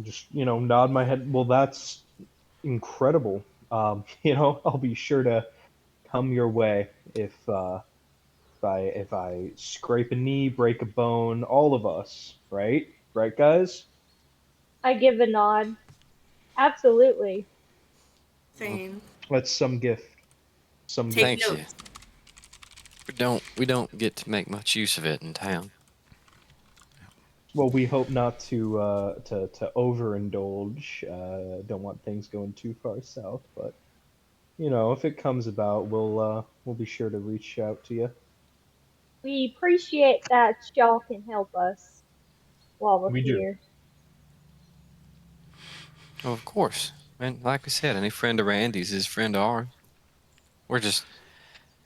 Just nod my head. Well, that's incredible. I'll be sure to come your way if I scrape a knee, break a bone, all of us, right, guys. I give a nod. Absolutely. Same. That's some gift. Some Take gift. Thank you. notes. We don't get to make much use of it in town. Well, we hope not to overindulge. Don't want things going too far south, but if it comes about, we'll be sure to reach out to you. We appreciate that y'all can help us while we're We do. here. Oh, of course. And like I said, any friend of Randy's is friend of ours. We're just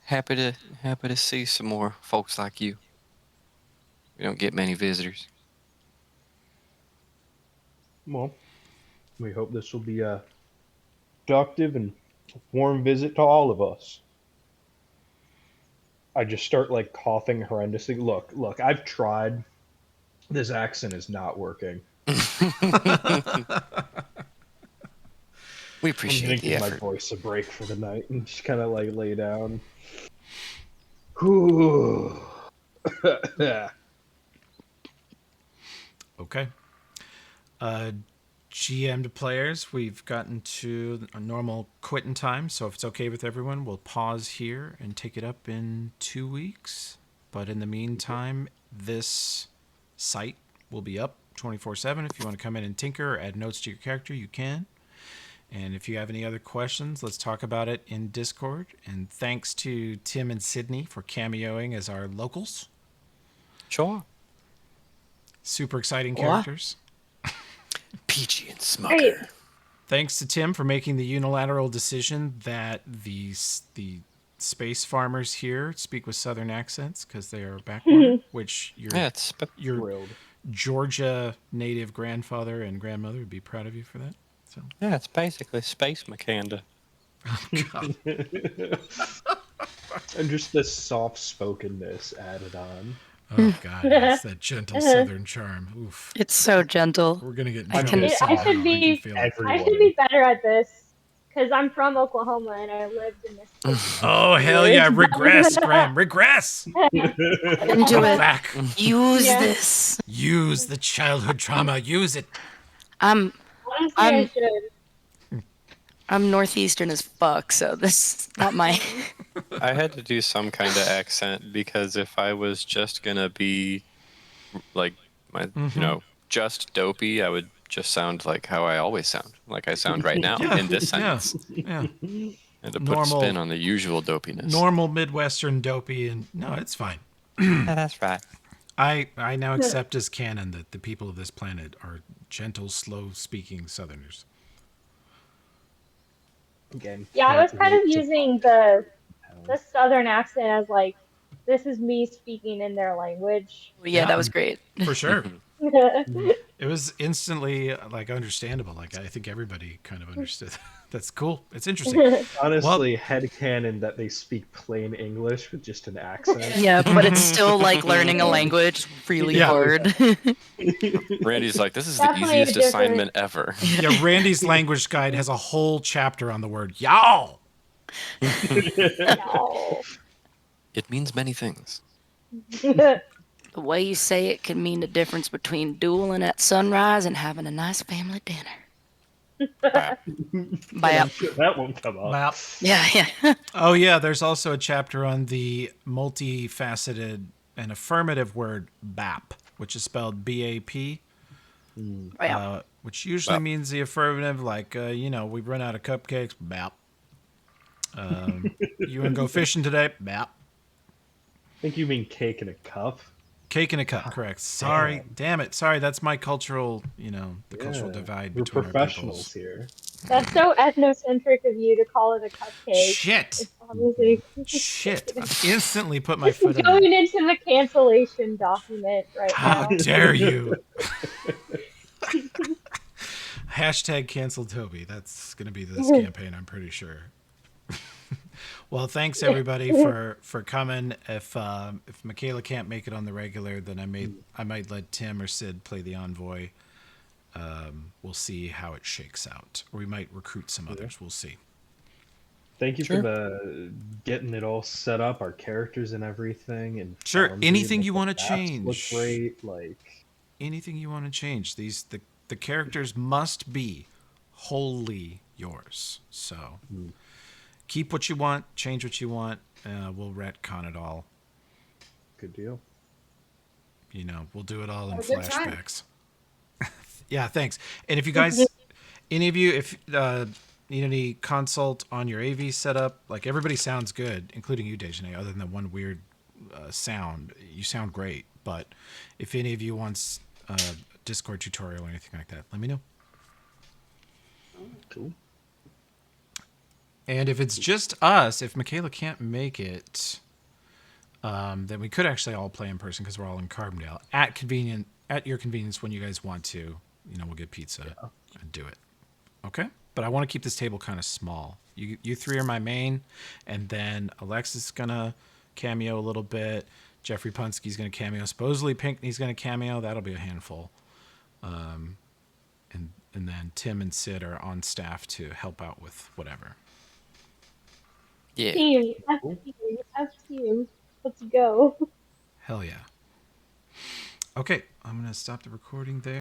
happy to see some more folks like you. We don't get many visitors. Well, we hope this will be productive and Warm visit to all of us. I just start like coughing horrendously. Look, I've tried. This accent is not working. We I'm appreciate gonna the give my effort. voice a break for the night and just kind of like lay down. Whew. Okay. GM to players, we've gotten to a normal quitting time, so if it's okay with everyone, we'll pause here and take it up in 2 weeks. But in the meantime, this site will be up 24/7. If you want to come in and tinker or add notes to your character, you can. And if you have any other questions, let's talk about it in Discord. And thanks to Tim and Sydney for cameoing as our locals. Sure. Super exciting What? characters. Peachy and Great. Smucker. Thanks to Tim for making the unilateral decision that the space farmers here speak with southern accents because they are backward, which your Yeah, it's Thrilled. Georgia native grandfather and grandmother would be proud of you for that. So, basically Space Macanda. God. And just the soft spokenness added on. Oh God, it's that gentle southern charm. Oof. It's so gentle. We're gonna get in I trouble can- I somehow. should be- I can feel it. Everyone. I should be better at this because I'm from Oklahoma and I lived in this. Oh hell yeah! Regress, Graham. Regress. Into Go it. back. Use Yeah. this. Use the childhood trauma. Use it. I'm Honestly, I I'm- should. I'm northeastern as fuck, so this is not my. I had to do some kind of accent because if I was just gonna be like my, just dopey, I would just sound like how I always sound, like I sound right now Yeah, in this yeah, sentence, yeah. and to put Normal- a spin on the usual dopiness. Normal Midwestern dopey, and no, it's fine. Yeah, that's right. I now accept as canon that the people of this planet are gentle, slow-speaking Southerners. Again, Yeah, I was can't kind of wait to using the southern accent as like, this is me speaking in their language. Yeah, that was great. For sure. Yeah. It was instantly like understandable. Like I think everybody kind of understood. That's cool. It's interesting. Honestly, headcanon that they speak plain English with just an accent. Yeah, but it's still like learning a language really Yeah. hard. Randy's like, this is the Definitely a easiest different- assignment ever. Yeah, Randy's language guide has a whole chapter on the word y'all. No. It means many things. The way you say it can mean the difference between dueling at sunrise and having a nice family dinner. Bye. That won't come up. Well, Yeah. oh yeah, there's also a chapter on the multifaceted and affirmative word BAP, which is spelled B-A-P, Yeah. which usually BAP. means the affirmative, like, we've run out of cupcakes, BAP. You want to go fishing today? BAP. I think you mean cake in a cup. Cake in a cup, correct. Sorry, damn it. Sorry, that's my cultural, the cultural divide We're between our professionals peoples. here. That's so ethnocentric of you to call it a cupcake. Shit. It's obviously Shit. I instantly put my foot in going it. into the cancellation document right How now. dare you? Hashtag cancel Toby. That's going to be this campaign, I'm pretty sure. Well, thanks everybody for coming. If Michaela can't make it on the regular, then I might let Tim or Sid play the envoy. We'll see how it shakes out. Or we might recruit some others. We'll see. Thank you Sure. for the getting it all set up, our characters and everything. And Sure, Foundry anything and you the wanna maps change. Look great, like Anything you want to change. The characters must be wholly yours. So keep what you want, change what you want. We'll retcon it all. good deal. We'll do it all in Have a good time. flashbacks. Yeah, thanks. And if you guys, any of you, if need any consult on your AV setup, like everybody sounds good, including you, Dejanay, other than that one weird sound. You sound great. But if any of you wants a Discord tutorial or anything like that, let me know. Cool. And if it's just us, if Michaela can't make it, then we could actually all play in person because we're all in Carbondale at your convenience when you guys want to. We'll get pizza and do it. Okay, but I want to keep this table kind of small. You three are my main, and then Alexis is gonna cameo a little bit. Jeffrey Punski's gonna cameo. Supposedly Pinkney's gonna cameo. That'll be a handful. And then Tim and Sid are on staff to help out with whatever. Yeah. Team, F team, F team. Let's go. Hell yeah. Okay, I'm gonna stop the recording there.